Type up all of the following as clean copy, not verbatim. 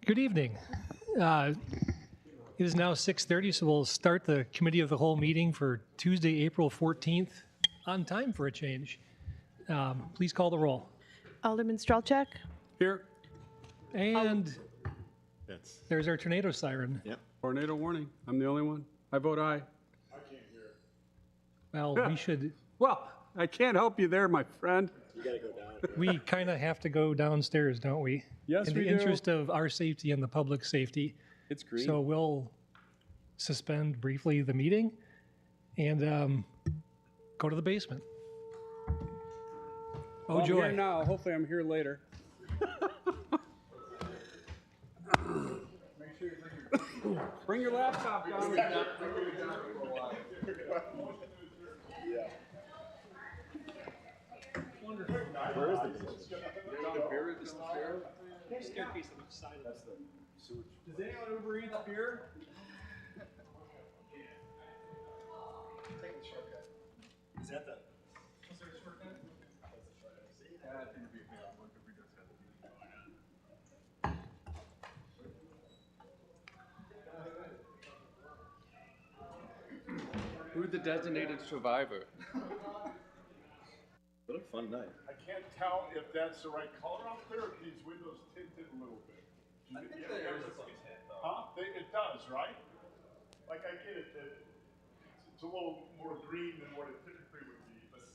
Good evening. It is now 6:30, so we'll start the Committee of the Whole meeting for Tuesday, April 14th, on time for a change. Please call the roll. Alderman Strelchak. Here. And there's our tornado siren. Yep. Tornado warning. I'm the only one. I vote aye. I can't hear. Well, we should, Well, I can't help you there, my friend. You gotta go down. we kind of have to go downstairs, don't we? Yes, In we the do. interest of our safety and the public safety. It's green. So we'll suspend briefly the meeting and go to the basement. Oh, Well, I'm joy. here now. Hopefully I'm here later. Bring your laptop down. Where is the beer? Staircase on each side of us. Does anyone Uber Eats beer? Is that the? Who's the designated survivor? What a fun night. I can't tell if that's the right color out there, if these windows tinted a little bit. I think there is some tint, though. Huh? It does, right? Like, I get it, that it's a little more green than what it typically would be, but.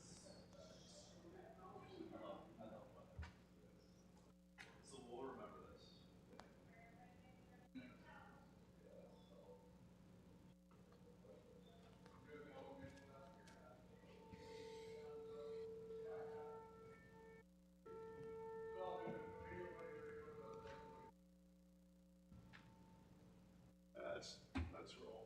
So we'll remember this. Let's roll.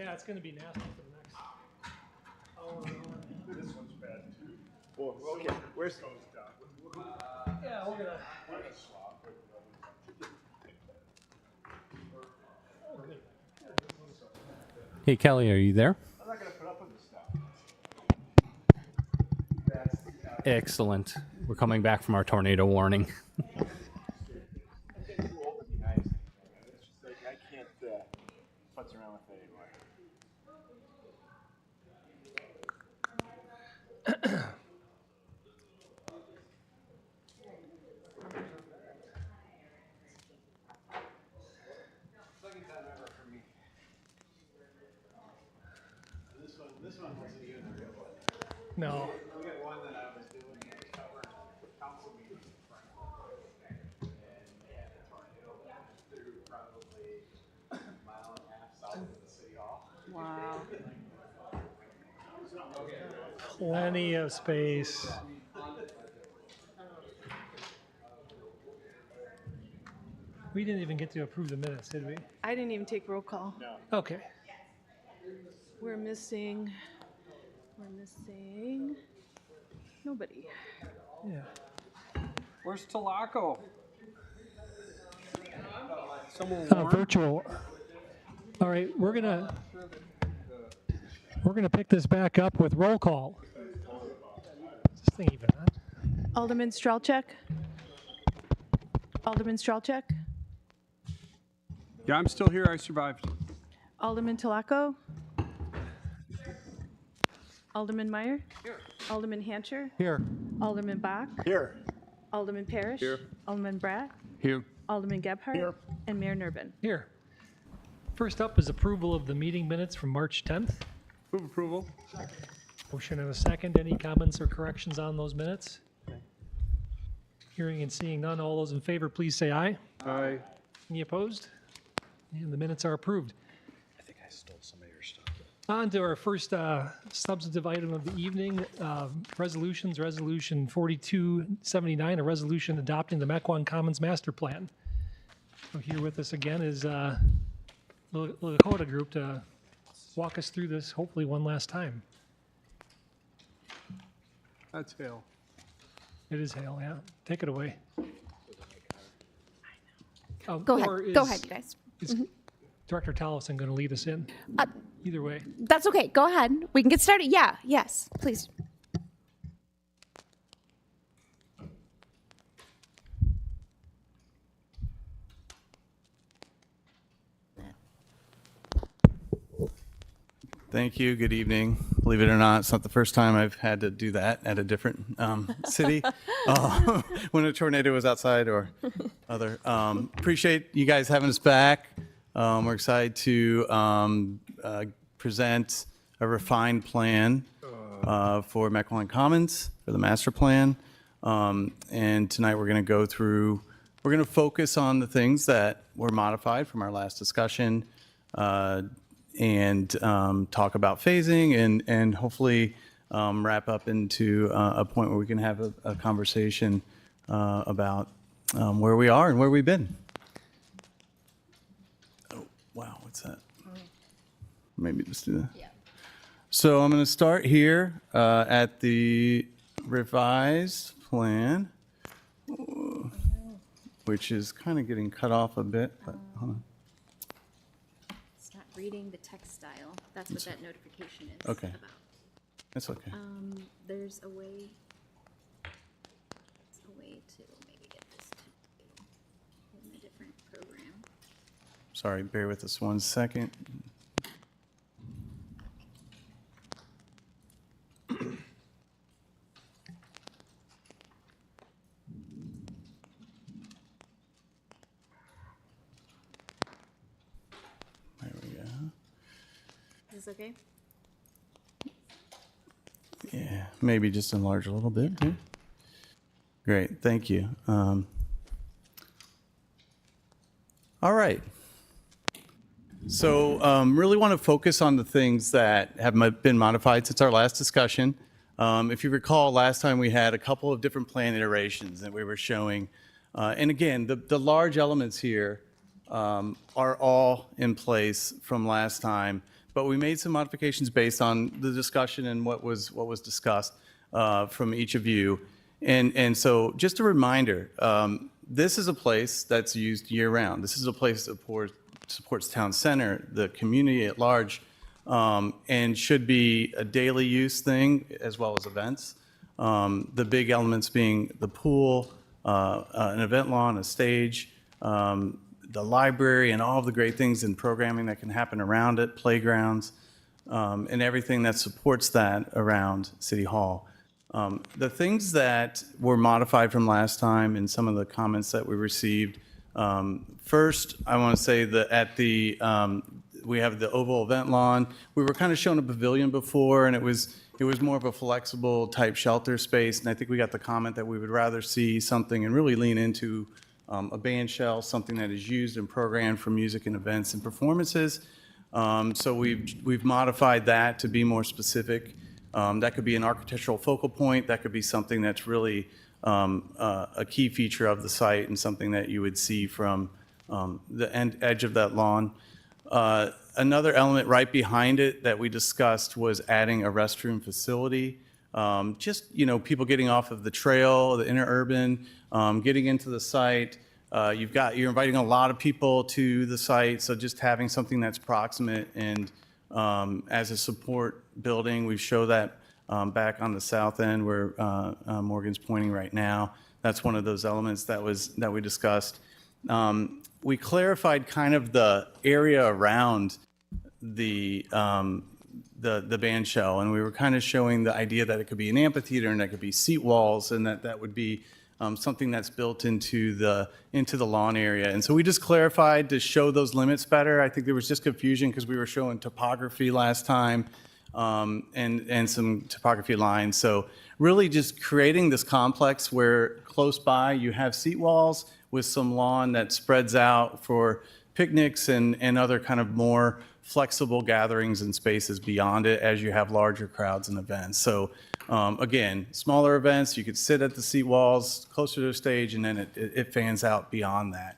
Yeah, it's gonna be nasty for the next hour. This one's bad too. Well, okay, where's, Goes down. Yeah, we're gonna. We're gonna swap with the other one. Hey, Kelly, are you there? I'm not gonna put up with this stuff. Excellent. We're coming back from our tornado warning. it's just like, I can't, futz around with it anymore. Second time ever for me. This one wasn't even a real one. No. Look at one that I was doing, I covered council meetings in front of them. And they had a tornado that went through probably a mile and a half south of the city hall. Wow. Plenty of space. We didn't even get to approve the minutes, did we? I didn't even take roll call. Okay. We're missing nobody. Yeah. Where's Talaco? Someone Virtual. All right, we're gonna pick this back up with roll call. Is this thing even on? Alderman Strelchek? Alderman Strelchek? Yeah, I'm still here. I survived. Alderman Talaco? Alderman Meyer? Here. Alderman Hancher? Here. Alderman Bach? Here. Alderman Parrish? Here. Alderman Bratt? Here. Alderman Gebhardt? Here. And Mayor Nurbin. Here. First up is approval of the meeting minutes from March 10th. Move approval. Motion and a second. Any comments or corrections on those minutes? Hearing and seeing none, all those in favor, please say aye. Aye. Any opposed? And the minutes are approved. I think I stole some of your stuff. On to our first substantive item of the evening, resolutions. Resolution 4279, a resolution adopting the Mequon Commons Master Plan. So here with us again is the Lakota Group to walk us through this, hopefully one last time. That's Hale. It is Hale, yeah. Take it away. Go ahead. Go ahead, you guys. Is Director Tallison going to lead us in? Either way. That's okay. Go ahead. We can get started. Yeah. Yes. Please. Thank you. Good evening. Believe it or not, it's not the first time I've had to do that at a different city when a tornado was outside or other. Appreciate you guys having us back. We're excited to present a refined plan for Mequon Commons for the master plan. And tonight we're going to focus on the things that were modified from our last discussion. And talk about phasing and hopefully wrap up into a point where we can have a conversation about where we are and where we've been. Oh, wow, what's that? Maybe just do that. Yeah. So I'm going to start here at the revised plan, which is kind of getting cut off a bit, but hold on. It's not reading the text style. That's what that notification is Okay. about. That's okay. There's a way to maybe get this to you in a different program. Sorry, bear with us 1 second. There we go. Is this okay? Yeah, maybe just enlarge a little bit. Yeah. Great, thank you. All right. So really want to focus on the things that have been modified since our last discussion. If you recall, last time we had a couple of different plan iterations that we were showing. And again, the large elements here are all in place from last time. but we made some modifications based on the discussion and what was discussed from each of you. And so just a reminder, this is a place that's used year-round. This is a place that supports town center, the community at large, and should be a daily use thing as well as events. The big elements being the pool, an event lawn, a stage, the library, and all of the great things and programming that can happen around it, playgrounds, and everything that supports that around City Hall. The things that were modified from last time and some of the comments that we received, first, I want to say that at the, we have the oval event lawn. We were kind of shown a pavilion before, and it was more of a flexible type shelter space, and I think we got the comment that we would rather see something and really lean into a band shell, something that is used and programmed for music and events and performances. So we've modified that to be more specific. That could be an architectural focal point. That could be something that's really a key feature of the site and something that you would see from the edge of that lawn. Another element right behind it that we discussed was adding a restroom facility. Just, people getting off of the trail, the interurban, getting into the site. You're inviting a lot of people to the site, so just having something that's proximate and as a support building. We show that back on the south end where Morgan's pointing right now. That's one of those elements that we discussed. We clarified kind of the area around the band shell, and we were kind of showing the idea that it could be an amphitheater and that could be seat walls, and that would be something that's built into the lawn area. And so we just clarified to show those limits better. I think there was just confusion because we were showing topography last time and some topography lines. So really just creating this complex where close by you have seat walls with some lawn that spreads out for picnics and other kind of more flexible gatherings and spaces beyond it as you have larger crowds and events. So again, smaller events, you could sit at the seat walls closer to the stage, and then it fans out beyond that.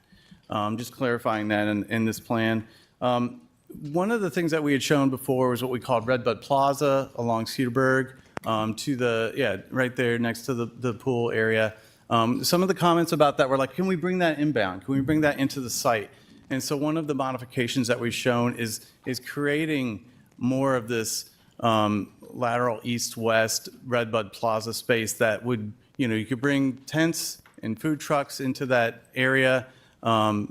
Just clarifying that in this plan. One of the things that we had shown before was what we called Redbud Plaza along Cedarburg right there next to the pool area. Some of the comments about that were like, can we bring that inbound? Can we bring that into the site? And so one of the modifications that we've shown is creating more of this lateral east-west Redbud Plaza space that would, you could bring tents and food trucks into that area,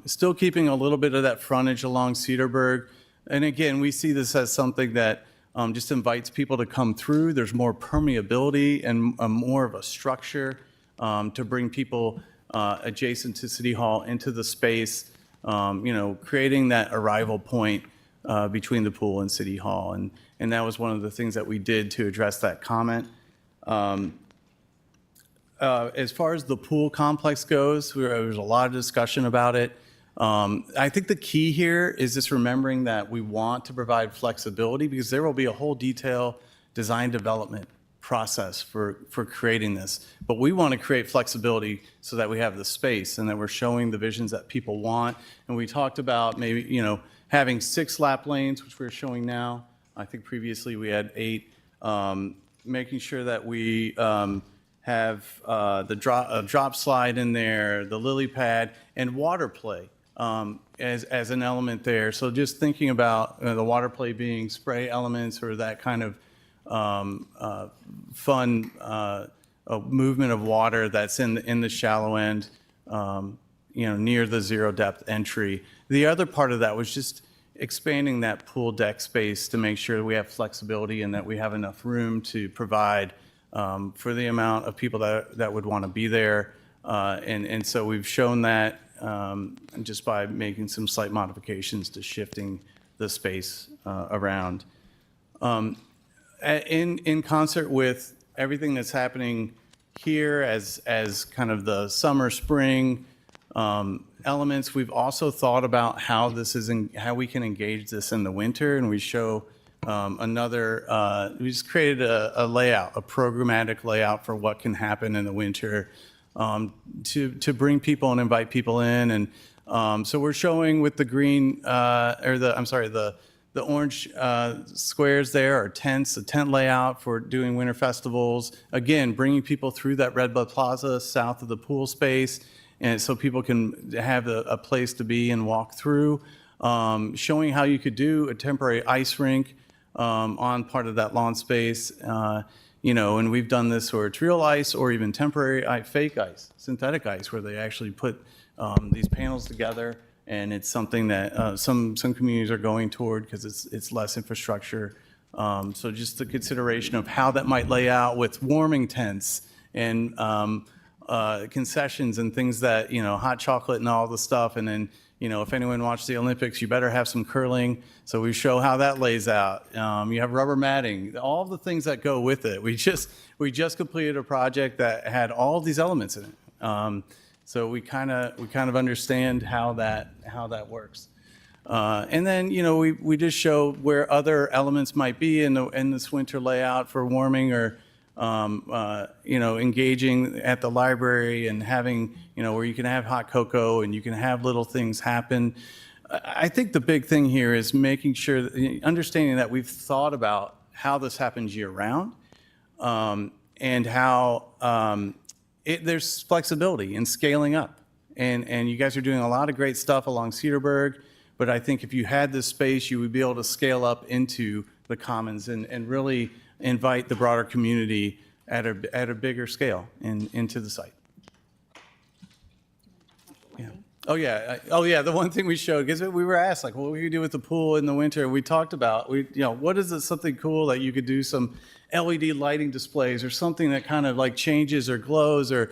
still keeping a little bit of that frontage along Cedarburg. And again, we see this as something that just invites people to come through. There's more permeability and more of a structure to bring people adjacent to City Hall into the space, creating that arrival point between the pool and City Hall. And that was one of the things that we did to address that comment. As far as the pool complex goes, there was a lot of discussion about it. I think the key here is just remembering that we want to provide flexibility because there will be a whole detail design development process for creating this. But we want to create flexibility so that we have the space and that we're showing the visions that people want. And we talked about maybe, having 6 lap lanes, which we're showing now. I think previously we had 8. Making sure that we have the drop slide in there, the lily pad, and water play as an element there. So just thinking about the water play being spray elements or that kind of fun movement of water that's in the shallow end, near the zero depth entry. The other part of that was just expanding that pool deck space to make sure we have flexibility and that we have enough room to provide for the amount of people that would want to be there. And so we've shown that just by making some slight modifications to shifting the space around. In concert with everything that's happening here as kind of the summer, spring elements, we've also thought about how how we can engage this in the winter, and we show we just created a layout, a programmatic layout for what can happen in the winter to bring people and invite people in. And so we're showing with the green, the the orange squares there are tents, a tent layout for doing winter festivals. Again, bringing people through that Redbud Plaza south of the pool space, and so people can have a place to be and walk through. Showing how you could do a temporary ice rink on part of that lawn space. And we've done this where it's real ice or even temporary fake ice, synthetic ice, where they actually put these panels together. And it's something that some communities are going toward because it's less infrastructure. So just the consideration of how that might lay out with warming tents and concessions and things that, hot chocolate and all the stuff. And then, if anyone watched the Olympics, you better have some curling. So we show how that lays out. You have rubber matting, all the things that go with it. We just completed a project that had all of these elements in it. So we kind of understand how that works. And then, we just show where other elements might be in this winter layout for warming or, engaging at the library and having, where you can have hot cocoa and you can have little things happen. I think the big thing here is making sure, understanding that we've thought about how this happens year round, and how there's flexibility in scaling up. And you guys are doing a lot of great stuff along Cedarburg, but I think if you had this space, you would be able to scale up into the commons and really invite the broader community at a bigger scale into the site. Yeah. Oh yeah. The one thing we showed, because we were asked, like, what would you do with the pool in the winter? And we talked about, what is it, something cool that you could do some LED lighting displays or something that kind of like changes or glows or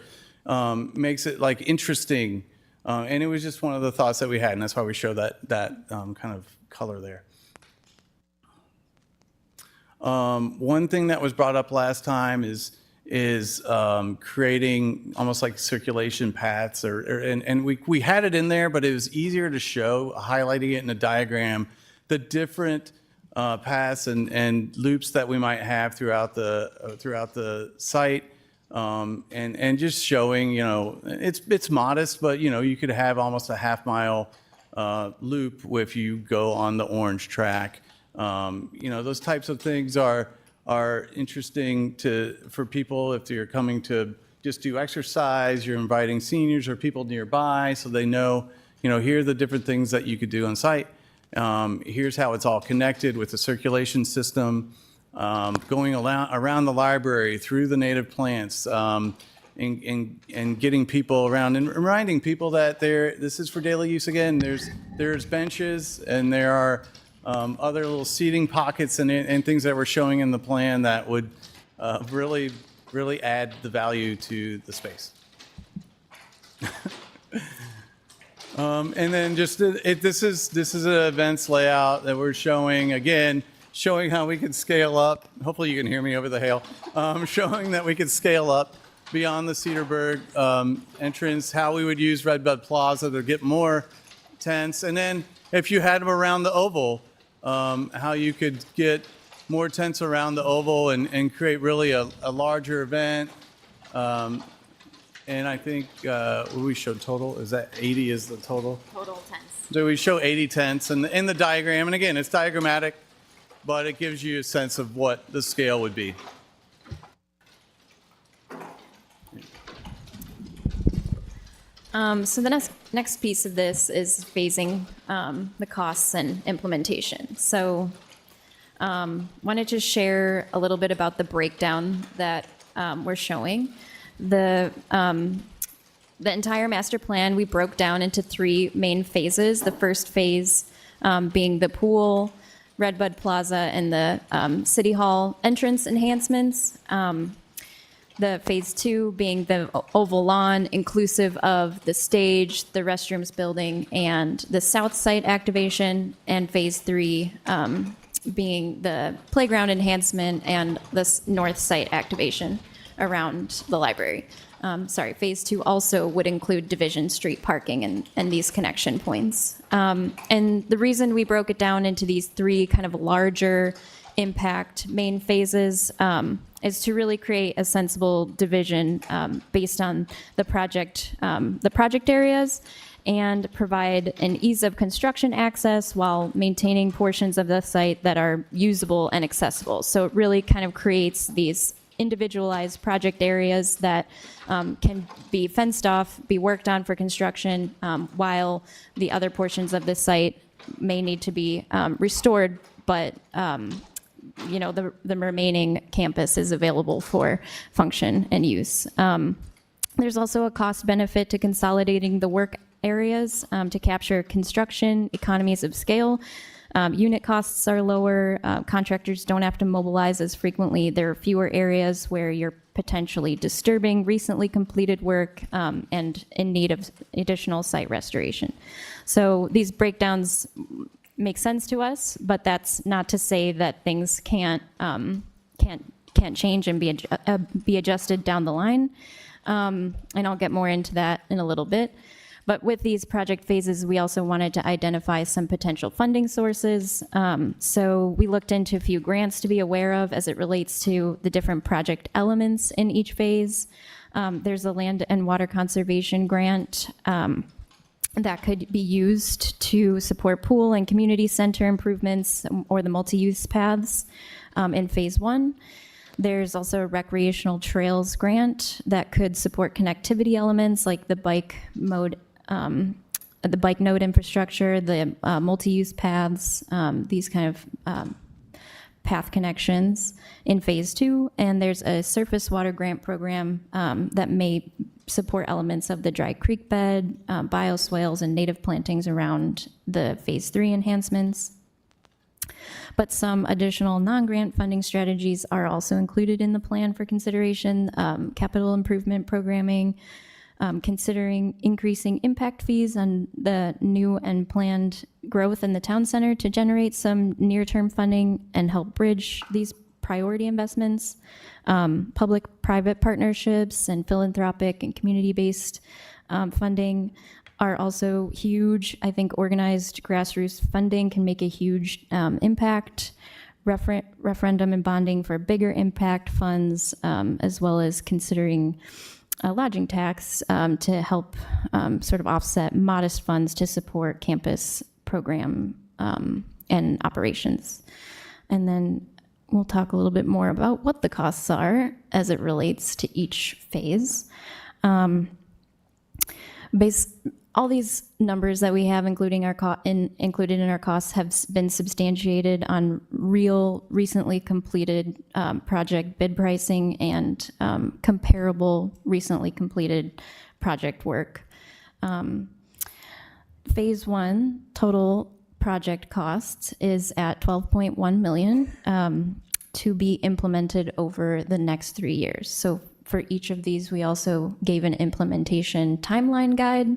makes it like interesting. And it was just one of the thoughts that we had, and that's why we show that kind of color there. One thing that was brought up last time is creating almost like circulation paths, and we had it in there, but it was easier to show, highlighting it in a diagram, the different paths and loops that we might have throughout the site, and just showing, it's modest, but you could have almost a half-mile loop if you go on the orange track. Those types of things are interesting for people if you're coming to just do exercise, you're inviting seniors or people nearby so they know, here are the different things that you could do on site. Here's how it's all connected with the circulation system, going around the library, through the native plants, and getting people around and reminding people that this is for daily use again. There's benches and there are other little seating pockets and things that we're showing in the plan that would really add the value to the space. And then just this is an events layout that we're showing, again, showing how we can scale up. Hopefully you can hear me over the hail. Showing that we could scale up beyond the Cedarburg entrance, how we would use Redbud Plaza to get more tents. And then if you had them around the oval, how you could get more tents around the oval and create really a larger event. And I think we showed total, is that 80 is the total? Total tents. So we show 80 tents in the diagram. And again, it's diagrammatic, but it gives you a sense of what the scale would be. So the next piece of this is phasing the costs and implementation. So wanted to share a little bit about the breakdown that we're showing. The entire master plan we broke down into 3 main phases. The first phase being the pool, Redbud Plaza, and the City Hall entrance enhancements. The phase 2 being the oval lawn, inclusive of the stage, the restrooms building, and the south site activation. And phase 3 being the playground enhancement and the north site activation around the library. Phase 2 also would include Division Street parking and these connection points. And the reason we broke it down into these 3 kind of larger impact main phases is to really create a sensible division based on the project areas, and provide an ease of construction access while maintaining portions of the site that are usable and accessible. So it really kind of creates these individualized project areas that can be fenced off, be worked on for construction, while the other portions of the site may need to be restored, but the remaining campus is available for function and use. There's also a cost benefit to consolidating the work areas to capture construction economies of scale. Unit costs are lower. Contractors don't have to mobilize as frequently. There are fewer areas where you're potentially disturbing recently completed work and in need of additional site restoration. So these breakdowns make sense to us, but that's not to say that things can't change and be adjusted down the line. And I'll get more into that in a little bit. But with these project phases, we also wanted to identify some potential funding sources. So we looked into a few grants to be aware of as it relates to the different project elements in each phase. There's a land and water conservation grant that could be used to support pool and community center improvements or the multi-use paths in phase 1. There's also a recreational trails grant that could support connectivity elements like the bike node infrastructure, the multi-use paths, these kind of path connections in phase 2. And there's a surface water grant program that may support elements of the dry creek bed, bioswales, and native plantings around the phase 3 enhancements. But some additional non-grant funding strategies are also included in the plan for consideration. Capital improvement programming, considering increasing impact fees on the new and planned growth in the town center to generate some near-term funding and help bridge these priority investments. Public-private partnerships and philanthropic and community-based funding are also huge. I think organized grassroots funding can make a huge impact. Referendum and bonding for bigger impact funds, as well as considering a lodging tax to help sort of offset modest funds to support campus program and operations. And then we'll talk a little bit more about what the costs are as it relates to each phase. All these numbers that we have, including included in our costs, have been substantiated on real, recently completed project bid pricing and comparable, recently completed project work. Phase 1 total project costs is at $12.1 million to be implemented over the next 3 years. So for each of these, we also gave an implementation timeline guide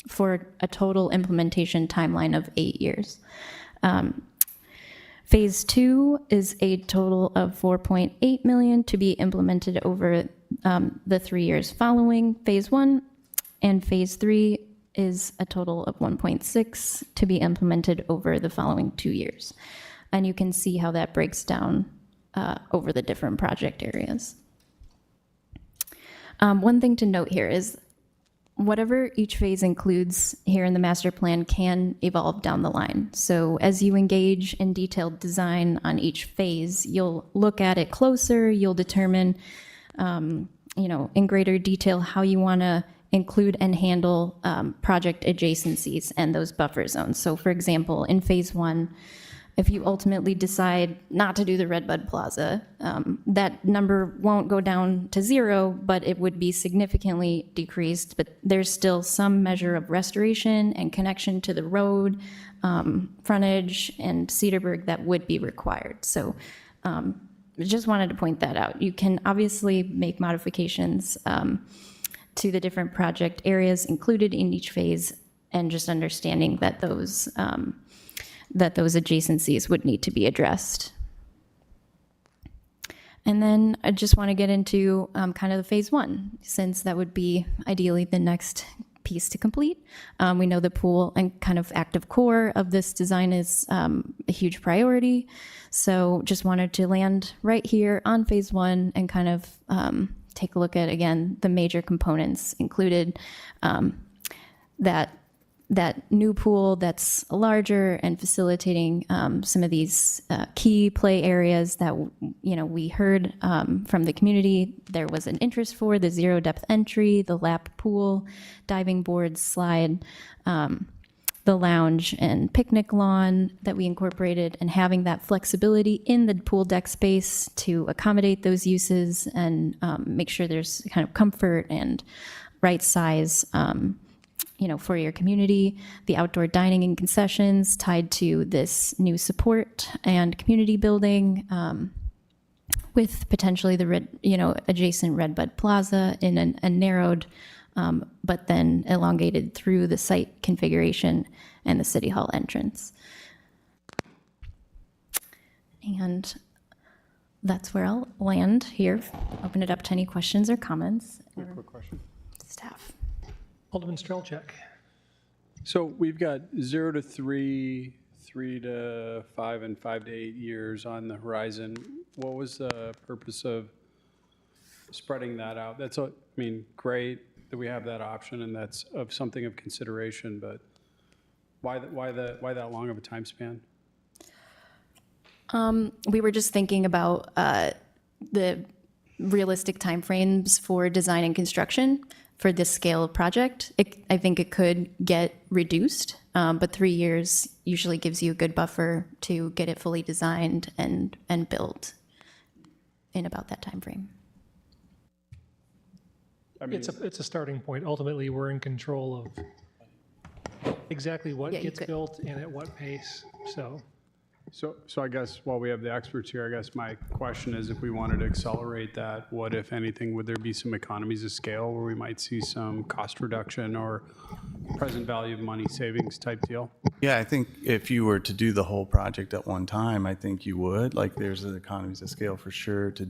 for a total implementation timeline of 8 years. Phase 2 is a total of $4.8 million to be implemented over the 3 years following Phase 1, and Phase 3 is a total of 1.6 to be implemented over the following 2 years. And you can see how that breaks down over the different project areas. One thing to note here is whatever each phase includes here in the master plan can evolve down the line. So as you engage in detailed design on each phase, you'll look at it closer, you'll determine, in greater detail how you want to include and handle project adjacencies and those buffer zones. So for example, in phase 1, if you ultimately decide not to do the Redbud Plaza, that number won't go down to 0, but it would be significantly decreased. But there's still some measure of restoration and connection to the road, frontage, and Cedarburg that would be required. So I just wanted to point that out. You can obviously make modifications to the different project areas included in each phase, and just understanding that those adjacencies would need to be addressed. And then I just want to get into kind of the phase 1, since that would be ideally the next piece to complete. We know the pool and kind of active core of this design is a huge priority. So just wanted to land right here on phase one and kind of take a look at, again, the major components included, that new pool that's larger and facilitating some of these key play areas that we heard from the community. There was an interest for the zero depth entry, the lap pool, diving board, slide, the lounge and picnic lawn that we incorporated, and having that flexibility in the pool deck space to accommodate those uses and make sure there's kind of comfort and right size for your community. The outdoor dining and concessions tied to this new support and community building, with potentially the adjacent Redbud Plaza in a narrowed, but then elongated through the site configuration and the City Hall entrance. And that's where I'll land here. Open it up to any questions or comments. Quick question. Staff. Alderman Strelchak. So we've got 0 to 3, 3 to 5, and 5 to 8 years on the horizon. What was the purpose of spreading that out? That's, great that we have that option, and that's of something of consideration, but why that long of a time span? We were just thinking about the realistic timeframes for design and construction for this scale of project. I think it could get reduced, but 3 years usually gives you a good buffer to get it fully designed and built in about that time frame. It's a starting point. Ultimately, we're in control of exactly what gets built and at what pace. So I guess while we have the experts here, I guess my question is, if we wanted to accelerate that, what, if anything, would there be some economies of scale where we might see some cost reduction or present value of money savings type deal? Yeah, I think if you were to do the whole project at one time, I think you would. Like, there's an economies of scale for sure to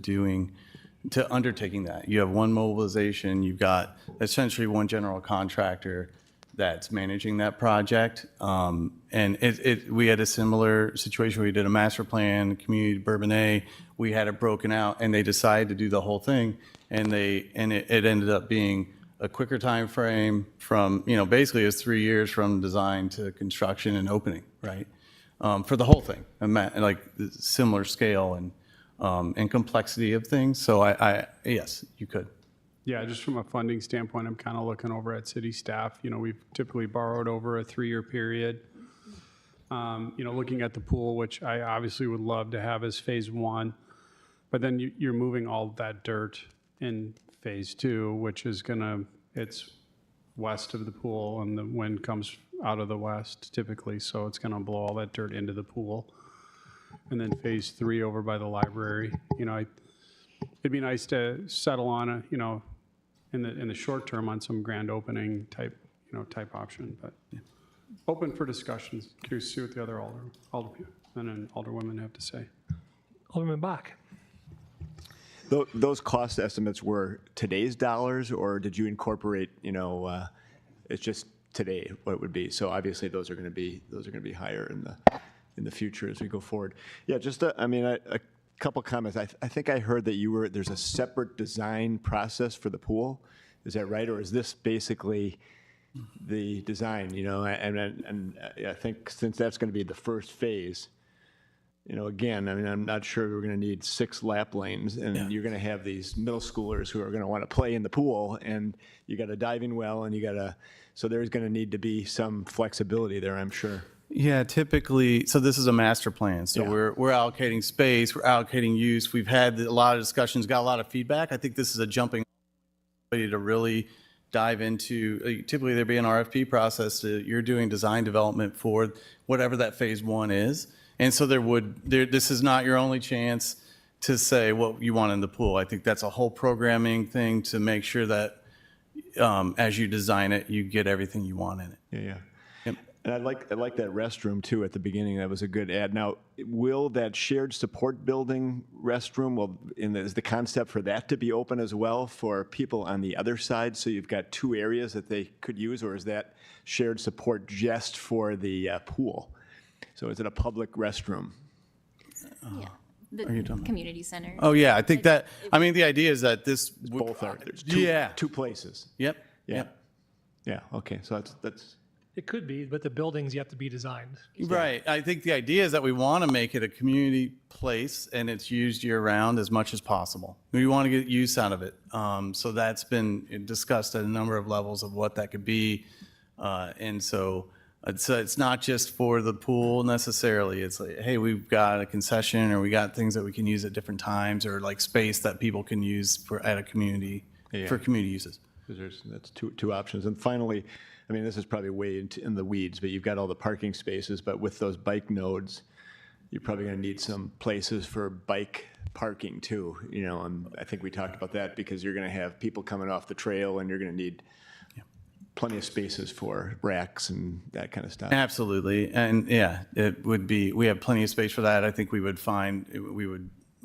undertaking that. You have one mobilization, you've got essentially one general contractor that's managing that project. And we had a similar situation where we did a master plan, community Bourbonnais. We had it broken out, and they decided to do the whole thing, and it ended up being a quicker time frame from, basically it was 3 years from design to construction and opening, right? For the whole thing, like similar scale and complexity of things. So yes, you could. Yeah, just from a funding standpoint, I'm kind of looking over at city staff. We've typically borrowed over a 3-year period. Looking at the pool, which I obviously would love to have as phase one, but then you're moving all that dirt in phase two, which is it's west of the pool, and the wind comes out of the west typically, so it's gonna blow all that dirt into the pool. And then phase three over by the library, it'd be nice to settle on in the short term on some grand opening type option, but open for discussions. Curious to see what the other aldermen and alderwomen have to say. Alderman Bach. Those cost estimates were today's dollars, or did you incorporate, it's just today what it would be? So obviously those are going to be higher in the future as we go forward. Yeah, just a couple comments. I think I heard that there's a separate design process for the pool. Is that right, or is this basically the design? And I think since that's going to be the first phase, again, I'm not sure we're going to need 6 lap lanes, and you're going to have these middle schoolers who are going to want to play in the pool, and you got a diving well, and so there's going to need to be some flexibility there, I'm sure. Yeah, typically, so this is a master plan. So we're allocating space, we're allocating use. We've had a lot of discussions, got a lot of feedback. I think this is a jumping way to really dive into. Typically, there'd be an RFP process. You're doing design development for whatever that phase one is. And so this is not your only chance to say what you want in the pool. I think that's a whole programming thing to make sure that as you design it, you get everything you want in it. Yeah. And I like that restroom too at the beginning. That was a good add. Now, will that shared support building restroom, is the concept for that to be open as well for people on the other side? So you've got two areas that they could use, or is that shared support just for the pool? So is it a public restroom? Yeah. The Are you done? community center. Oh, yeah, I think that, I mean, the idea is that this. Both are. There's two places. Yep. Yeah. Yep. Yeah. Okay. So that's. It could be, but the buildings yet to be designed. Right. I think the idea is that we want to make it a community place and it's used year round as much as possible. We want to get use out of it. So that's been discussed at a number of levels of what that could be. And so it's not just for the pool necessarily. It's like, hey, we've got a concession or we got things that we can use at different times or like space that people can use at a community for community uses. That's two options. And finally, I mean, this is probably way in the weeds, but you've got all the parking spaces, but with those bike nodes, you're probably going to need some places for bike parking too. You know, and I think we talked about that because you're going to have people coming off the trail and you're going to need plenty of spaces for racks and that kind of stuff. Absolutely. And yeah, it would be, we have plenty of space for that. I think we would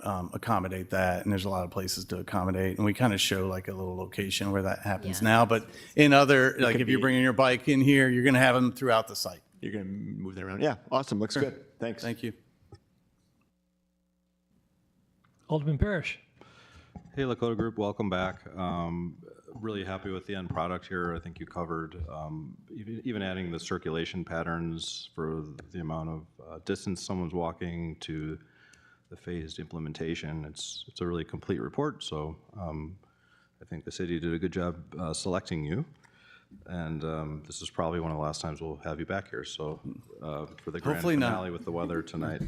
accommodate that. And there's a lot of places to accommodate. And we kind of show like a little location where that happens now. But in other, like if you're bringing your bike in here, you're going to have them throughout the site. You're going to move that around. Yeah, awesome. Looks good. Thanks. Thank you. Alderman Parrish. Hey, Lakota Group, welcome back. Really happy with the end product here. I think you covered even adding the circulation patterns for the amount of distance someone's walking to the phased implementation. It's a really complete report, so I think the city did a good job selecting you. And this is probably one of the last times we'll have you back here. So for the grand Hopefully finale not. with the weather tonight,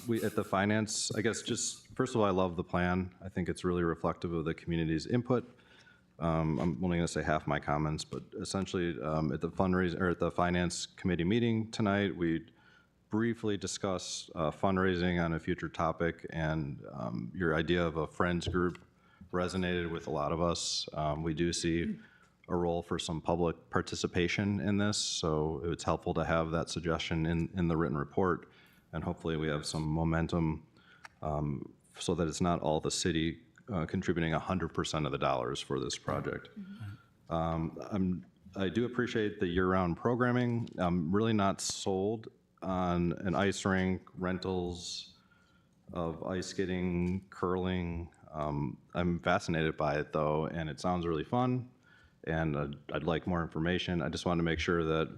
we at the finance, I guess just first of all, I love the plan. I think it's really reflective of the community's input. I'm only going to say half my comments, but essentially at the at the finance committee meeting tonight, we briefly discussed fundraising on a future topic, and your idea of a friends group resonated with a lot of us. We do see a role for some public participation in this, so it's helpful to have that suggestion in the written report, and hopefully we have some momentum so that it's not all the city contributing 100% of the dollars for this project. I do appreciate the year-round programming. I'm really not sold on an ice rink, rentals of ice skating, curling. I'm fascinated by it though, and it sounds really fun, and I'd like more information. I just want to make sure that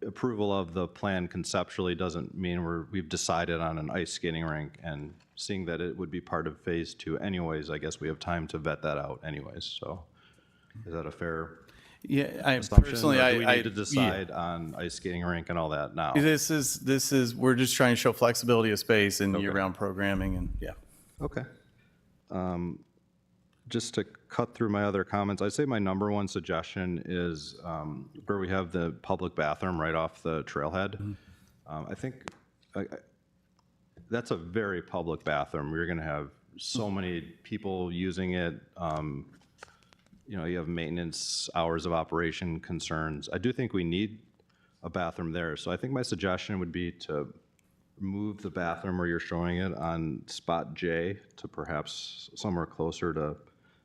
approval of the plan conceptually doesn't mean we've decided on an ice skating rink, and seeing that it would be part of phase 2 anyways, I guess we have time to vet that out anyways. So is that a fair assumption? Personally, or do we need to decide on ice skating rink and all that now? This is, we're just trying to show flexibility of space and year-round programming and Okay. Just to cut through my other comments, I'd say my number one suggestion is where we have the public bathroom right off the trailhead. I think that's a very public bathroom. We're going to have so many people using it. You know, you have maintenance, hours of operation concerns. I do think we need a bathroom there. So I think my suggestion would be to move the bathroom where you're showing it on spot J to perhaps somewhere closer to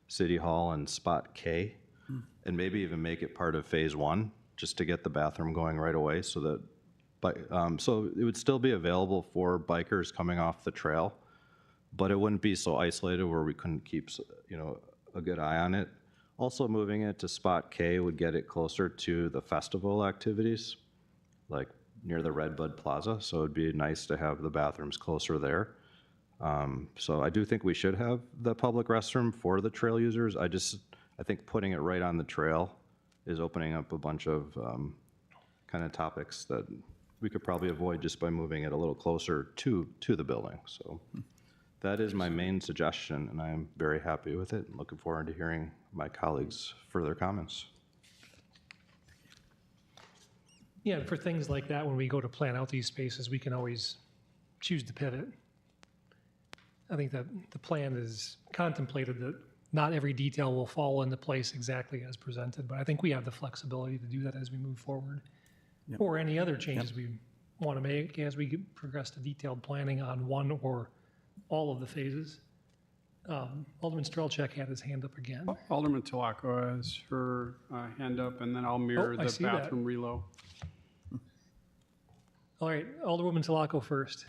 City Hall and spot K, and maybe even make it part of phase 1 just to get the bathroom going right away so that so it would still be available for bikers coming off the trail, but it wouldn't be so isolated where we couldn't keep a good eye on it. Also, moving it to spot K would get it closer to the festival activities, like near the Redbud Plaza, so it'd be nice to have the bathrooms closer there. So I do think we should have the public restroom for the trail users. I think putting it right on the trail is opening up a bunch of kind of topics that we could probably avoid just by moving it a little closer to the building. So that is my main suggestion, and I'm very happy with it and looking forward to hearing my colleagues' further comments. Yeah, and for things like that, when we go to plan out these spaces, we can always choose to pivot. I think that the plan is contemplated that not every detail will fall into place exactly as presented, but I think we have the flexibility to do that as we move forward. or any other changes we want to make as we progress to detailed planning on one or all of the phases. Alderman Strelchak had his hand up again. Alderman Talaco has her hand up, and then I'll mirror I the see that. bathroom reload. All right, Alderwoman Talaco first.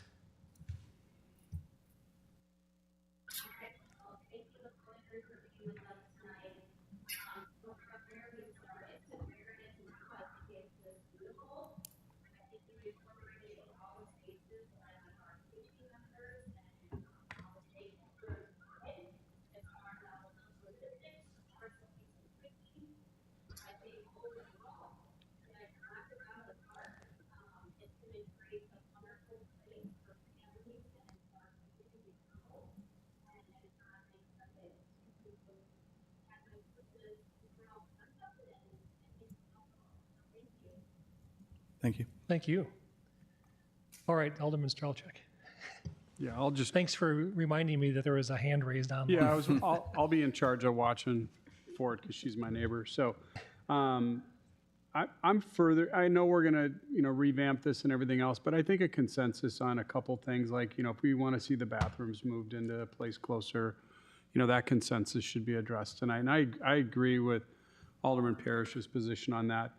Thank you. Thank you. All right, Alderman Strelchak. Yeah, I'll just, Thanks for reminding me that there was a hand raised on. yeah, I'll be in charge of watching for it because she's my neighbor. So I'm further, I know we're going to, revamp this and everything else, but I think a consensus on a couple things like, if we want to see the bathrooms moved into a place closer, that consensus should be addressed tonight. And I agree with Alderman Parrish's position on that.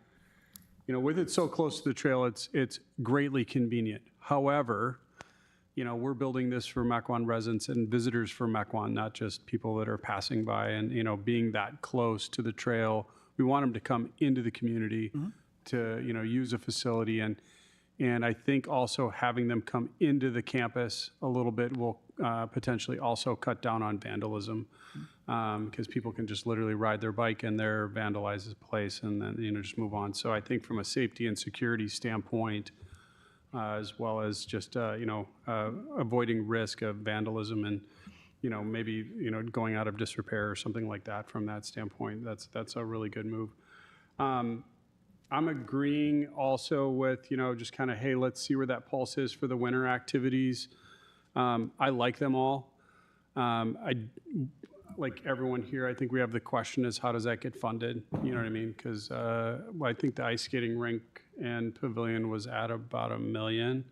With it so close to the trail, it's greatly convenient. However, we're building this for Mequon residents and visitors for Mequon, not just people that are passing by. And, being that close to the trail, we want them to come into the community to, use a facility. And I think also having them come into the campus a little bit will potentially also cut down on vandalism because people can just literally ride their bike in there, vandalize the place, and then, just move on. So I think from a safety and security standpoint, as well as just, avoiding risk of vandalism and, maybe, going out of disrepair or something like that from that standpoint, that's a really good move. I'm agreeing also with, just kind of, hey, let's see where that pulse is for the winter activities. I like them all. Like everyone here, I think we have the question is how does that get funded? You know what I mean? Because I think the ice skating rink and pavilion was at about $1 million.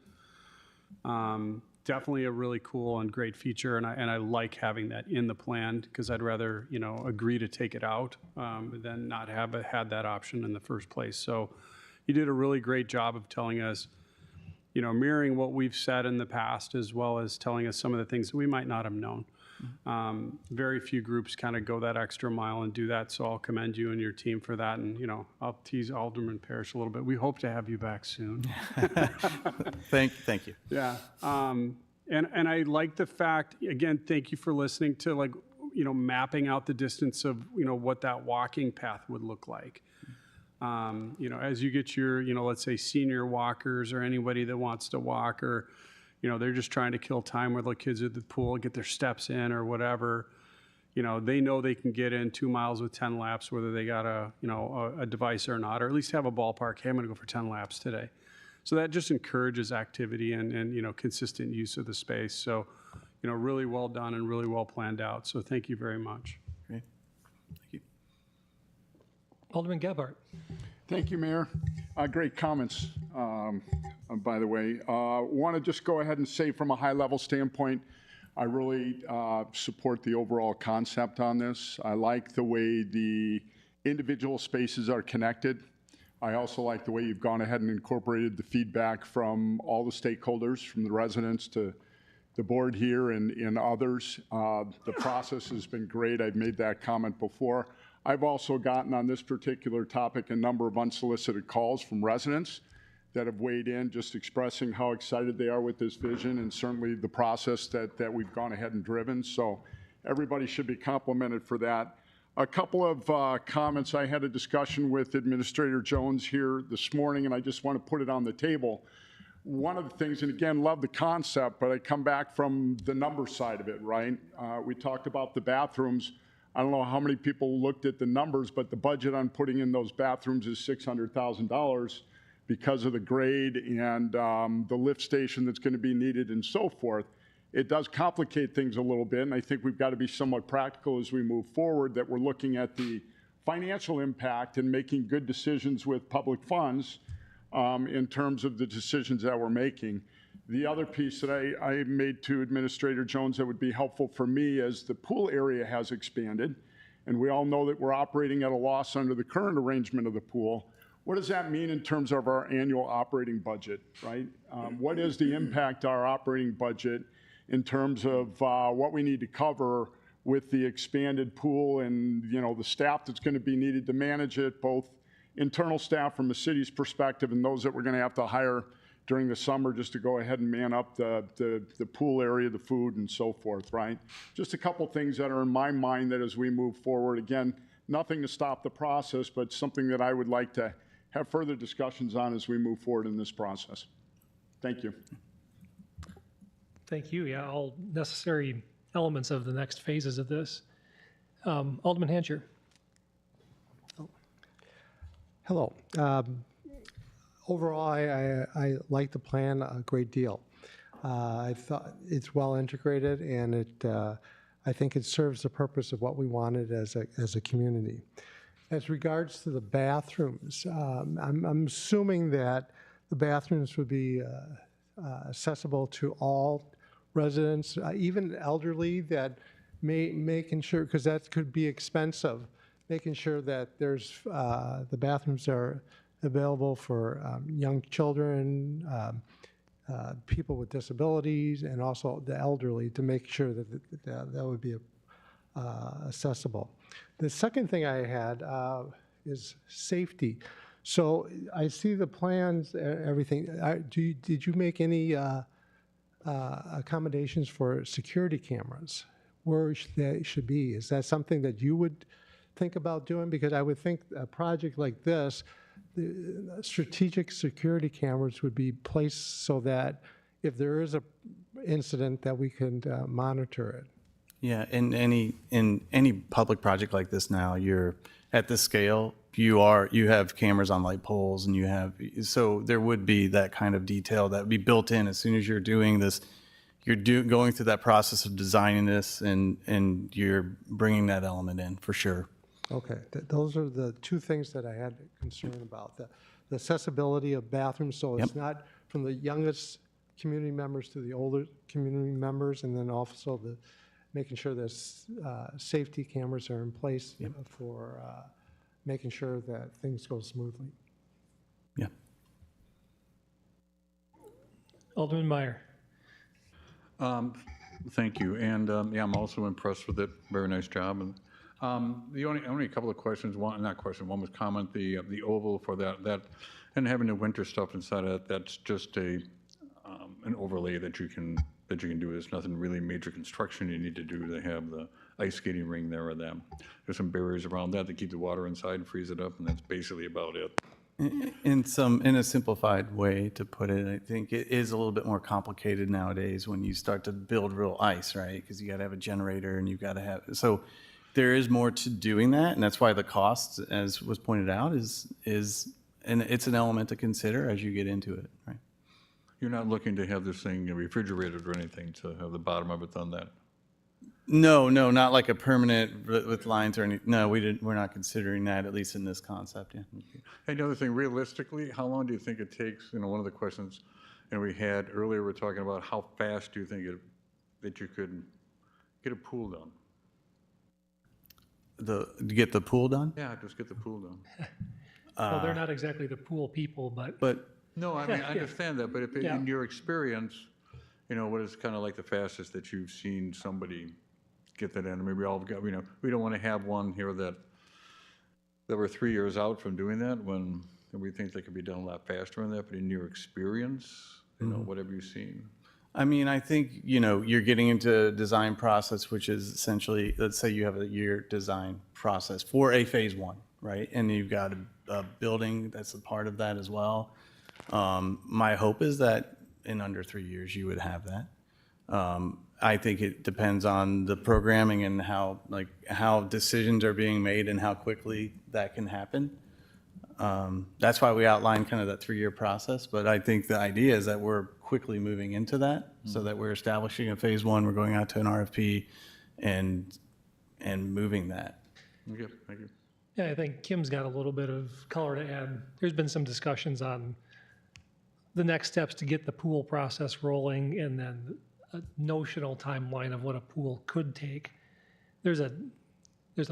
Definitely a really cool and great feature, and I like having that in the plan because I'd rather agree to take it out than not have had that option in the first place. So you did a really great job of telling us, mirroring what we've said in the past, as well as telling us some of the things that we might not have known. Very few groups kind of go that extra mile and do that, so I'll commend you and your team for that. And, I'll tease Alderman Parrish a little bit. We hope to have you back soon. Thank you. Yeah. And I like the fact, again, thank you for listening to mapping out the distance of, what that walking path would look like. As you get your, let's say senior walkers or anybody that wants to walk or, they're just trying to kill time with the kids at the pool, get their steps in or whatever. They know they can get in 2 miles with 10 laps, whether they got a device or not, or at least have a ballpark. Hey, I'm going to go for 10 laps today. So that just encourages activity and consistent use of the space. So, really well done and really well planned out. So thank you very much. Great. Thank you. Alderman Gebhardt. Thank you, Mayor. Great comments, by the way. Want to just go ahead and say from a high-level standpoint, I really support the overall concept on this. I like the way the individual spaces are connected. I also like the way you've gone ahead and incorporated the feedback from all the stakeholders, from the residents to the board here and others. The process has been great. I've made that comment before. I've also gotten on this particular topic a number of unsolicited calls from residents that have weighed in, just expressing how excited they are with this vision and certainly the process that we've gone ahead and driven. So everybody should be complimented for that. A couple of comments. I had a discussion with Administrator Jones here this morning, and I just want to put it on the table. One of the things, and again, love the concept, but I come back from the number side of it, right? We talked about the bathrooms. I don't know how many people looked at the numbers, but the budget on putting in those bathrooms is $600,000 because of the grade and the lift station that's going to be needed and so forth. It does complicate things a little bit, and I think we've got to be somewhat practical as we move forward, that we're looking at the financial impact and making good decisions with public funds in terms of the decisions that we're making. The other piece that I made to Administrator Jones that would be helpful for me as the pool area has expanded, and we all know that we're operating at a loss under the current arrangement of the pool. What does that mean in terms of our annual operating budget, right? What is the impact on our operating budget in terms of what we need to cover with the expanded pool and, you know, the staff that's going to be needed to manage it, both internal staff from the city's perspective and those that we're going to have to hire during the summer just to go ahead and man up the pool area, the food and so forth, right? Just a couple things that are in my mind that as we move forward, again, nothing to stop the process, but something that I would like to have further discussions on as we move forward in this process. Thank you. Thank you. Yeah, all necessary elements of the next phases of this. Alderman Hancher. Hello. Overall, I like the plan a great deal. I thought it's well integrated, and I think it serves the purpose of what we wanted as a community. As regards to the bathrooms, I'm assuming that the bathrooms would be accessible to all residents, even elderly, that making sure, because that could be expensive, making sure that there's the bathrooms are available for young children, people with disabilities, and also the elderly, to make sure that that would be accessible. The second thing I had is safety. So I see the plans, everything. Did you make any accommodations for security cameras? Where they should be? Is that something that you would think about doing? Because I would think a project like this, the strategic security cameras would be placed so that if there is a incident that we can monitor it. Yeah, in any public project like this now, you're at this scale, you have cameras on light poles, and so there would be that kind of detail that would be built in as soon as you're doing this. You're going through that process of designing this, and you're bringing that element in for sure. Okay, those are the two things that I had concern about. The accessibility of bathrooms, so it's not from the youngest community members to the older community members, and then also making sure that safety cameras are in place for making sure that things go smoothly. Yeah. Alderman Meyer. Thank you. And yeah, I'm also impressed with it. Very nice job. And the only couple of questions, one was comment, the oval for that and having the winter stuff inside of that's just an overlay that you can do. There's nothing really major construction you need to do to have the ice skating ring there or them. There's some barriers around that to keep the water inside and freeze it up, and that's basically about it. In a simplified way to put it, I think it is a little bit more complicated nowadays when you start to build real ice, right? Because you got to have a generator, and you've got to have, so there is more to doing that, and that's why the cost, as was pointed out, is and it's an element to consider as you get into it, right? You're not looking to have this thing refrigerated or anything to have the bottom of it on that? No, not like a permanent with lines or anything. No, we're not considering that, at least in this concept, yeah. And the other thing, realistically, how long do you think it takes? One of the questions we had earlier, we were talking about how fast do you think that you could get a pool done? To get the pool done? Yeah, just get the pool done. Well, they're not exactly the pool people, but No, I mean, I understand that, but if in your experience, what is kind of like the fastest that you've seen somebody get that in? I mean, we all got, we don't want to have one here that we're 3 years out from doing that when we think that could be done a lot faster than that, but in your experience, what have you seen? I mean, I think, you're getting into a design process, which is essentially, let's say you have a year design process for a phase one, right? And you've got a building that's a part of that as well. My hope is that in under 3 years you would have that. I think it depends on the programming and how decisions are being made and how quickly that can happen. That's why we outlined kind of that 3-year process. But I think the idea is that we're quickly moving into that, so that we're establishing a phase one, we're going out to an RFP and moving that. Okay, thank you. yeah, I think Kim's got a little bit of color to add. There's been some discussions on the next steps to get the pool process rolling, and then a notional timeline of what a pool could take. There's a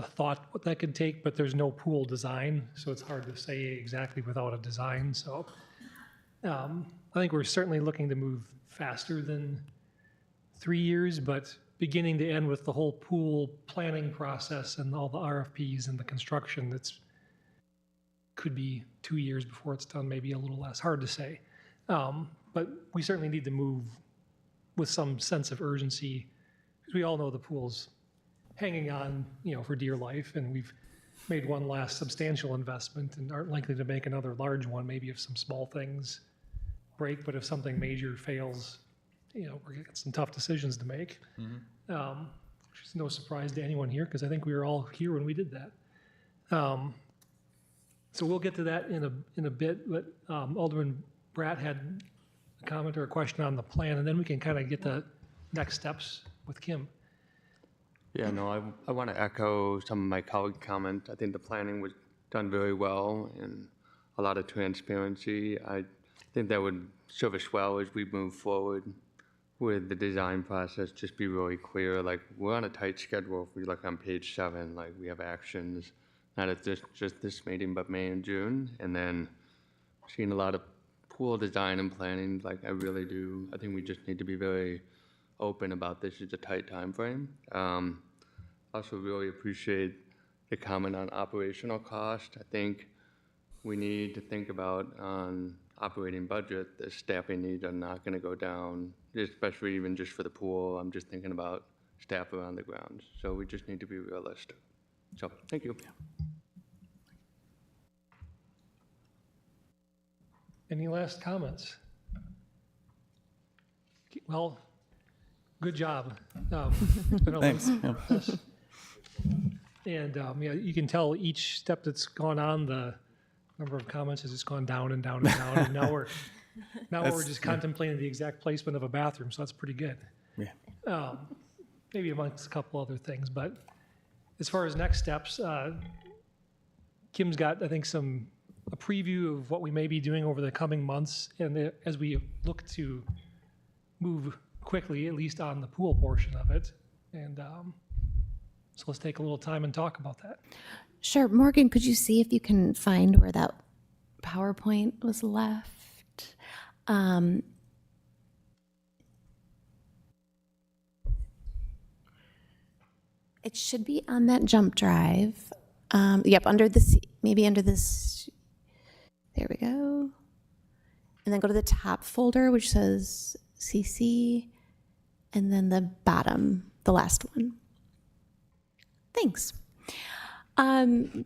thought what that could take, but there's no pool design, so it's hard to say exactly without a design. So I think we're certainly looking to move faster than 3 years, but beginning to end with the whole pool planning process and all the RFPs and the construction, could be 2 years before it's done, maybe a little less, hard to say. But we certainly need to move with some sense of urgency, because we all know the pool's hanging on, for dear life, and we've made one last substantial investment and aren't likely to make another large one, maybe if some small things break, but if something major fails, we're gonna get some tough decisions to make. Which is no surprise to anyone here, because I think we were all here when we did that. So we'll get to that in a bit, but Alderman Bratt had a comment or a question on the plan, and then we can kind of get the next steps with Kim. Yeah, no, I want to echo some of my colleague comment. I think the planning was done very well and a lot of transparency. I think that would serve us well as we move forward with the design process. Just be really clear, like we're on a tight schedule. If we look on page 7, like we have actions, not at just this meeting, but May and June. And then seeing a lot of pool design and planning, like I really do. I think we just need to be very open about this. Is a tight time frame. Also really appreciate the comment on operational cost. I think we need to think about on operating budget, the staffing needs are not going to go down, especially even just for the pool. I'm just thinking about staff around the grounds. So we just need to be realistic. So thank you. Any last comments? Well, good job. Thanks. And yeah, you can tell each step that's gone on, the number of comments has just gone down and down and down. And now we're just contemplating the exact placement of a bathroom, so that's pretty good. Yeah. Maybe amongst a couple other things, but as far as next steps, Kim's got, I think, a preview of what we may be doing over the coming months, and as we look to move quickly, at least on the pool portion of it. And so let's take a little time and talk about that. Sure. Morgan, could you see if you can find where that PowerPoint was left? It should be on that jump drive. Yep, maybe under this. There we go. And then go to the top folder, which says CC, and then the bottom, the last one. Thanks. Well,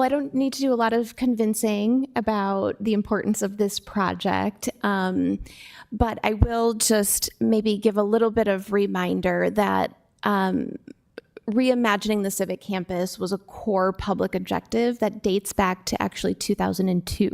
I don't need to do a lot of convincing about the importance of this project, but I will just maybe give a little bit of reminder that reimagining the civic campus was a core public objective that dates back to actually 2002.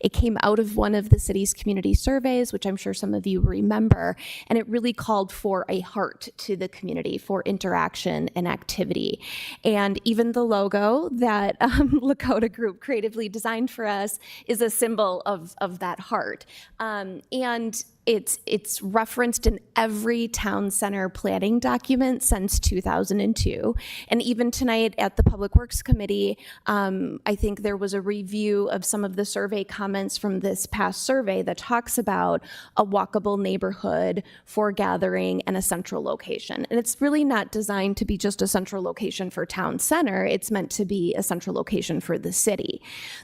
It came out of one of the city's community surveys, which I'm sure some of you remember, and it really called for a heart to the community for interaction and activity. And even the logo that Lakota Group creatively designed for us is a symbol of that heart. And it's referenced in every town center planning document since 2002. And even tonight at the Public Works Committee, I think there was a review of some of the survey comments from this past survey that talks about a walkable neighborhood for gathering and a central location. And it's really not designed to be just a central location for town center. It's meant to be a central location for the city.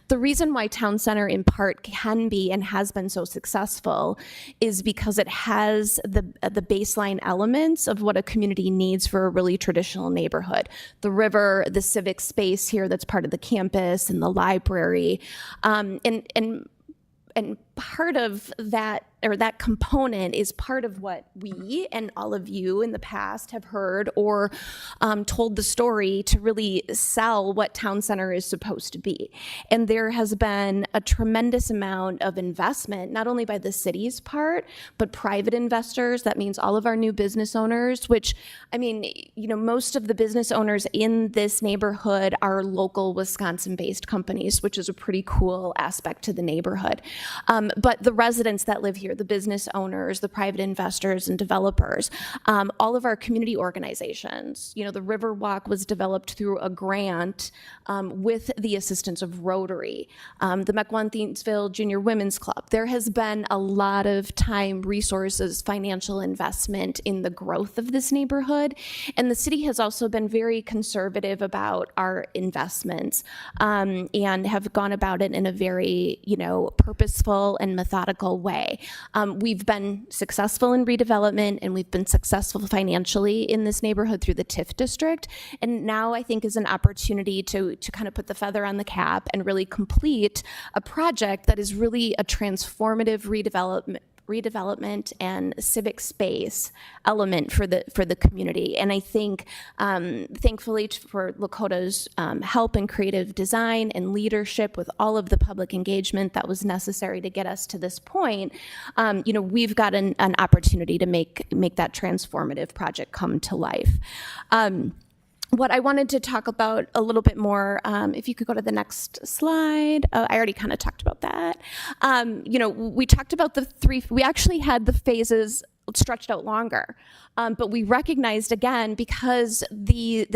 The reason why town center in part can be and has been so successful is because it has the baseline elements of what a community needs for a really traditional neighborhood. The river, the civic space here that's part of the campus, and the library. And part of that, or that component, is part of what we and all of you in the past have heard or told the story to really sell what town center is supposed to be. And there has been a tremendous amount of investment, not only by the city's part, but private investors. That means all of our new business owners, which, I mean, most of the business owners in this neighborhood are local Wisconsin-based companies, which is a pretty cool aspect to the neighborhood. But the residents that live here, the business owners, the private investors and developers, all of our community organizations, you know, the Riverwalk was developed through a grant with the assistance of Rotary, the Mequon Thiensville Junior Women's Club. There has been a lot of time, resources, financial investment in the growth of this neighborhood. And the city has also been very conservative about our investments and have gone about it in a very, you know, purposeful and methodical way. We've been successful in redevelopment and we've been successful financially in this neighborhood through the TIF district. And now I think is an opportunity to kind of put the feather on the cap and really complete a project that is really a transformative redevelopment and civic space element for the community. And I think, thankfully for Lakota's help in creative design and leadership with all of the public engagement that was necessary to get us to this point, you know, we've got an opportunity to make that transformative project come to life. What I wanted to talk about a little bit more, if you could go to the next slide. I already kind of talked about that. You know, we talked about we actually had the phases stretched out longer. But we recognized, again, because the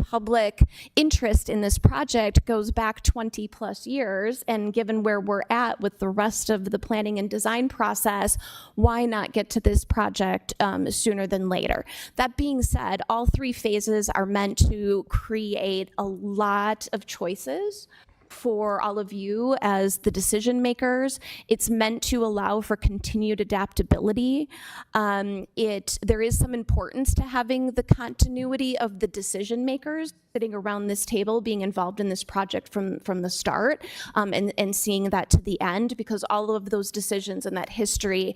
public interest in this project goes back 20 plus years, and given where we're at with the rest of the planning and design process, why not get to this project sooner than later? That being said, all three phases are meant to create a lot of choices for all of you as the decision makers. It's meant to allow for continued adaptability. There is some importance to having the continuity of the decision makers sitting around this table being involved in this project from the start, and seeing that to the end, because all of those decisions and that history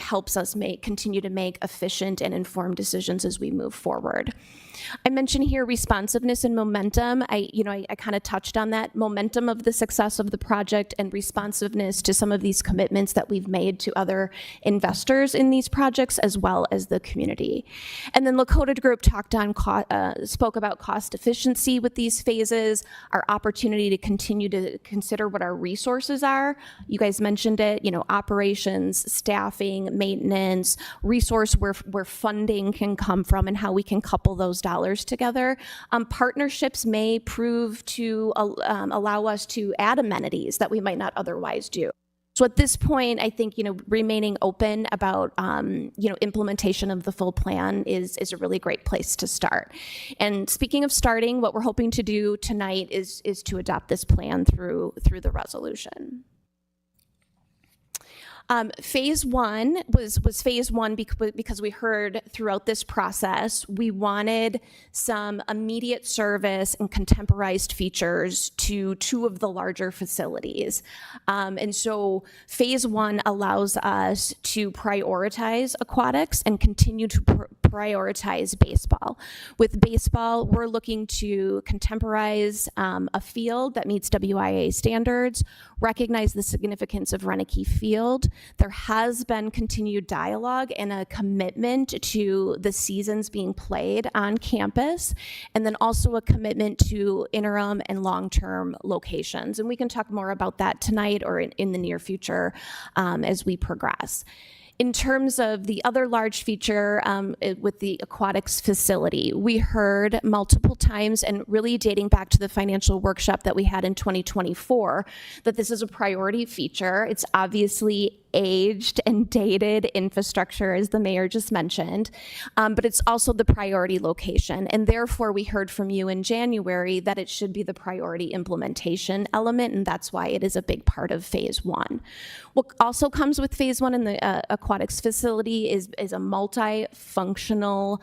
helps us continue to make efficient and informed decisions as we move forward. I mentioned here responsiveness and momentum. I kind of touched on that momentum of the success of the project and responsiveness to some of these commitments that we've made to other investors in these projects, as well as the community. And then Lakota Group spoke about cost efficiency with these phases, our opportunity to continue to consider what our resources are. You guys mentioned it, you know, operations, staffing, maintenance, resource where funding can come from and how we can couple those dollars together. Partnerships may prove to allow us to add amenities that we might not otherwise do. So at this point, I think, you know, remaining open about, you know, implementation of the full plan is a really great place to start. And speaking of starting, what we're hoping to do tonight is to adopt this plan through the resolution. Phase one was phase one because we heard throughout this process, we wanted some immediate service and contemporized features to two of the larger facilities. And so phase one allows us to prioritize aquatics and continue to prioritize baseball. With baseball, we're looking to contemporize a field that meets WIA standards, recognize the significance of Renneke Field. There has been continued dialogue and a commitment to the seasons being played on campus, and then also a commitment to interim and long-term locations. And we can talk more about that tonight or in the near future as we progress. In terms of the other large feature with the aquatics facility, we heard multiple times, and really dating back to the financial workshop that we had in 2024, that this is a priority feature. It's obviously aged and dated infrastructure, as the mayor just mentioned, but it's also the priority location. And therefore, we heard from you in January that it should be the priority implementation element, and that's why it is a big part of phase one. What also comes with phase one in the aquatics facility is a multi-functional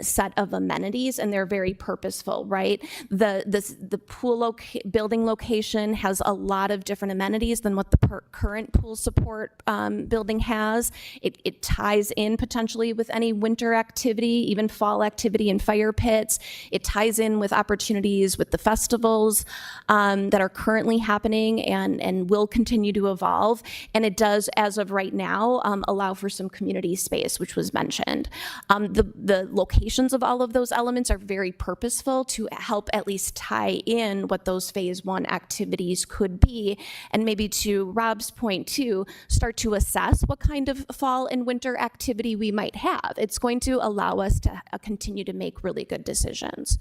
set of amenities, and they're very purposeful, right? The pool building location has a lot of different amenities than what the current pool supports. carport building has. It ties in potentially with any winter activity, even fall activity in fire pits. It ties in with opportunities with the festivals that are currently happening and will continue to evolve. And it does, as of right now, allow for some community space, which was mentioned. The locations of all of those elements are very purposeful to help at least tie in what those phase one activities could be. And maybe to Rob's point too, start to assess what kind of fall and winter activity we might have. It's going to allow us to continue to make really good decisions.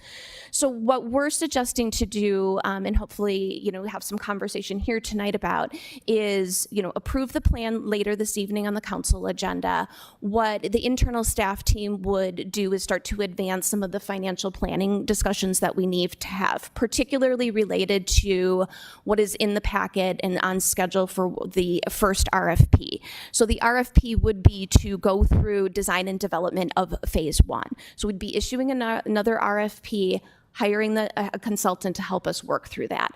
So what we're suggesting to do, and hopefully, have some conversation here tonight about, is, approve the plan later this evening on the council agenda. What the internal staff team would do is start to advance some of the financial planning discussions that we need to have, particularly related to what is in the packet and on schedule for the first RFP. So the RFP would be to go through design and development of phase one. So we'd be issuing another RFP, hiring a consultant to help us work through that.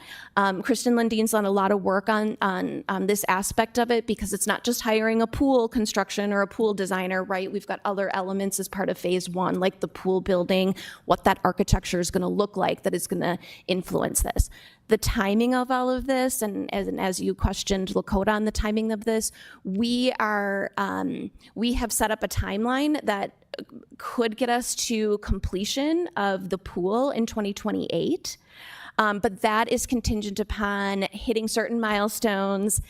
Kristen Lundine's done a lot of work on this aspect of it, because it's not just hiring a pool construction or a pool designer, right? We've got other elements as part of phase one, like the pool building, what that architecture is going to look like that is going to influence this. The timing of all of this, and as you questioned Lakota on the timing of this, we have set up a timeline that could get us to completion of the pool in 2028. But that is contingent upon hitting certain milestones,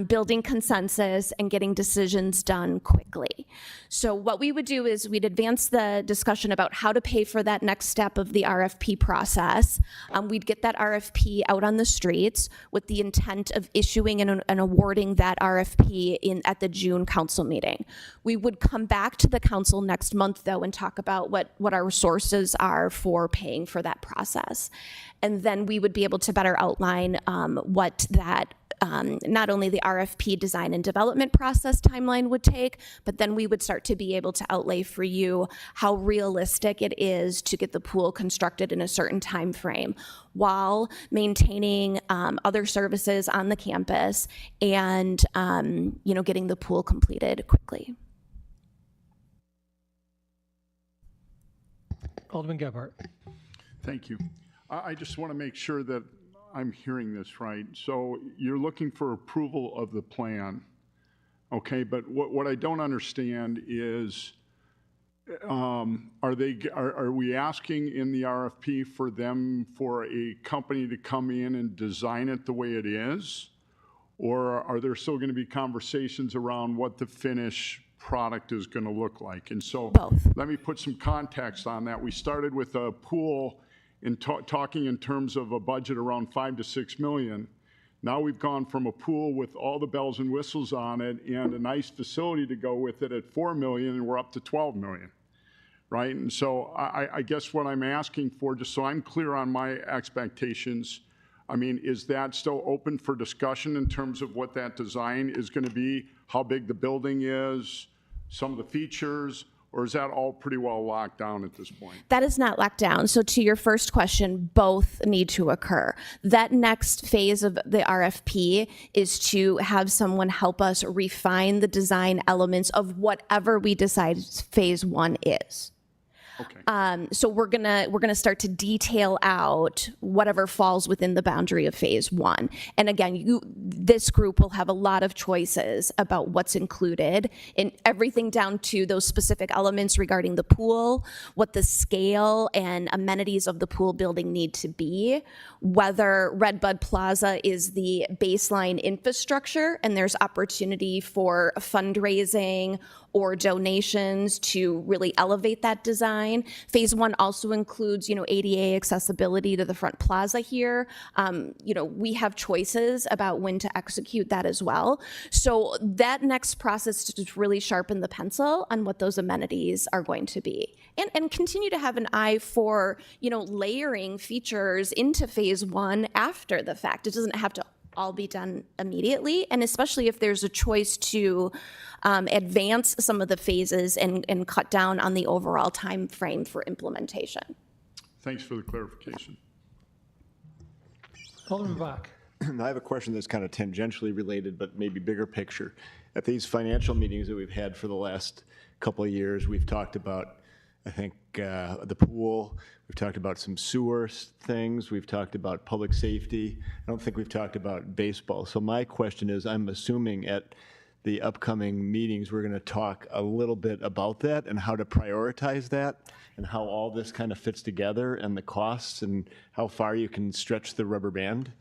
building consensus, and getting decisions done quickly. So what we would do is we'd advance the discussion about how to pay for that next step of the RFP process. We'd get that RFP out on the streets with the intent of issuing and awarding that RFP at the June council meeting. We would come back to the council next month, though, and talk about what our sources are for paying for that process. And then we would be able to better outline what that not only the RFP design and development process timeline would take, but then we would start to be able to outlay for you how realistic it is to get the pool constructed in a certain time frame while maintaining other services on the campus and getting the pool completed quickly. Alderman Gebhardt. Thank you. I just want to make sure that I'm hearing this right. So you're looking for approval of the plan, okay? But what I don't understand is, are we asking in the RFP for a company to come in and design it the way it is? Or are there still going to be conversations around what the finished product is going to look like? And so let me put some context on that. We started with a pool talking in terms of a budget around $5 to $6 million. Now we've gone from a pool with all the bells and whistles on it and a nice facility to go with it at $4 million, and we're up to $12 million, right? And so I guess what I'm asking for, just so I'm clear on my expectations, I mean, is that still open for discussion in terms of what that design is going to be, how big the building is, some of the features? Or is that all pretty well locked down at this point? That is not locked down. So to your first question, both need to occur. That next phase of the RFP is to have someone help us refine the design elements of whatever we decide phase one is. Okay. So we're gonna start to detail out whatever falls within the boundary of phase one. And again, this group will have a lot of choices about what's included, in everything down to those specific elements regarding the pool, what the scale and amenities of the pool building need to be, whether Redbud Plaza is the baseline infrastructure and there's opportunity for fundraising or donations to really elevate that design. Phase one also includes, ADA accessibility to the front plaza here. We have choices about when to execute that as well. So that next process to just really sharpen the pencil on what those amenities are going to be. And continue to have an eye for, layering features into phase one after the fact. It doesn't have to all be done immediately, and especially if there's a choice to advance some of the phases and cut down on the overall time frame for implementation. Thanks for the clarification. Alderman Bach. I have a question that's kind of tangentially related, but maybe bigger picture. At these financial meetings that we've had for the last couple of years, we've talked about, I think, the pool. We've talked about some sewer things. We've talked about public safety. I don't think we've talked about baseball. So my question is, I'm assuming at the upcoming meetings, we're going to talk a little bit about that and how to prioritize that and how all this kind of fits together and the costs and how far you can stretch the rubber band.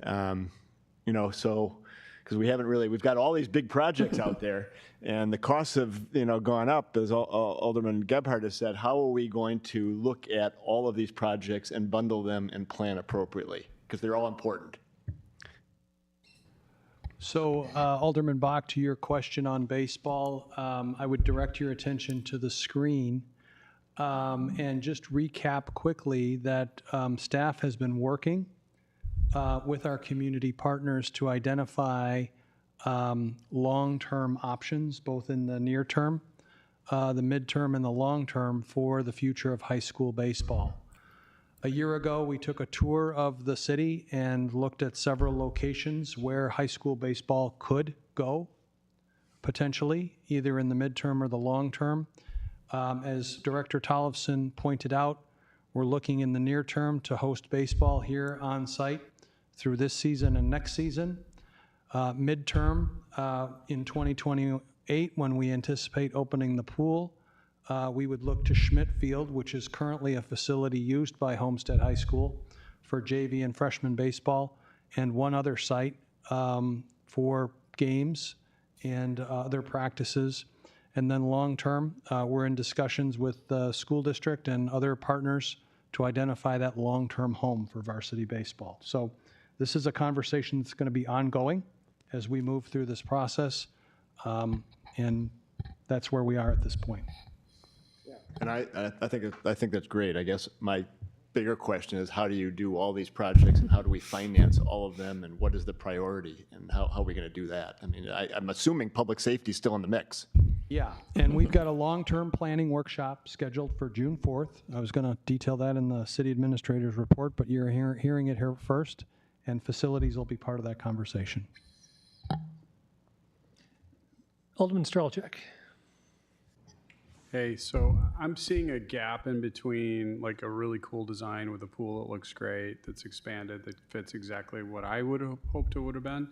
So, because we've got all these big projects out there and the costs have, gone up, as Alderman Gebhardt has said. How are we going to look at all of these projects and bundle them and plan appropriately? Because they're all important. So Alderman Bach, to your question on baseball, I would direct your attention to the screen and just recap quickly that staff has been working with our community partners to identify long-term options, both in the near term, the midterm, and the long term for the future of high school baseball. A year ago, we took a tour of the city and looked at several locations where high school baseball could go, potentially, either in the midterm or the long term. As Director Tollefson pointed out, we're looking in the near term to host baseball here on site through this season and next season. Midterm, in 2028, when we anticipate opening the pool, we would look to Schmidt Field, which is currently a facility used by Homestead High School for JV and freshman baseball, and one other site for games and other practices. And then long-term, we're in discussions with the school district and other partners to identify that long-term home for varsity baseball. So this is a conversation that's going to be ongoing as we move through this process, and that's where we are at this point. And I think that's great. I guess my bigger question is, how do you do all these projects and how do we finance all of them, and what is the priority and how are we going to do that? I mean, I'm assuming public safety is still in the mix. Yeah, and we've got a long-term planning workshop scheduled for June 4th. I was going to detail that in the city administrator's report, but you're hearing it here first, and facilities will be part of that conversation. Alderman Strelczyk. Hey, so I'm seeing a gap in between like a really cool design with a pool that looks great, that's expanded, that fits exactly what I would have hoped it would have been.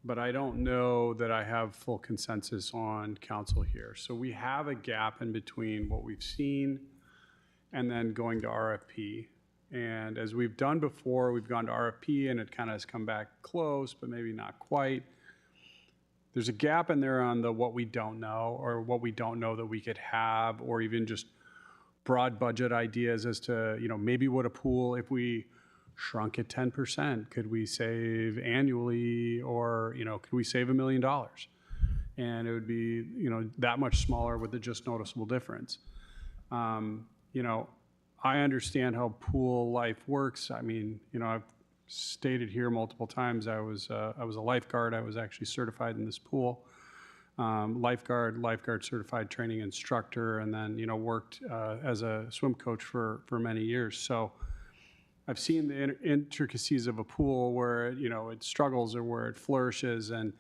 But I don't know that I have full consensus on council here. So we have a gap in between what we've seen and then going to RFP. And as we've done before, we've gone to RFP and it kind of has come back close, but maybe not quite. There's a gap in there on the what we don't know, or what we don't know that we could have, or even just broad budget ideas as to, maybe what a pool, if we shrunk it 10%, could we save annually, or, could we save $1 million? And it would be, that much smaller with a just noticeable difference. I understand how pool life works. I mean, I've stated here multiple times, I was a lifeguard. I was actually certified in this pool. Lifeguard certified training instructor, and then, worked as a swim coach for many years. So I've seen the intricacies of a pool where, it struggles or where it flourishes, and,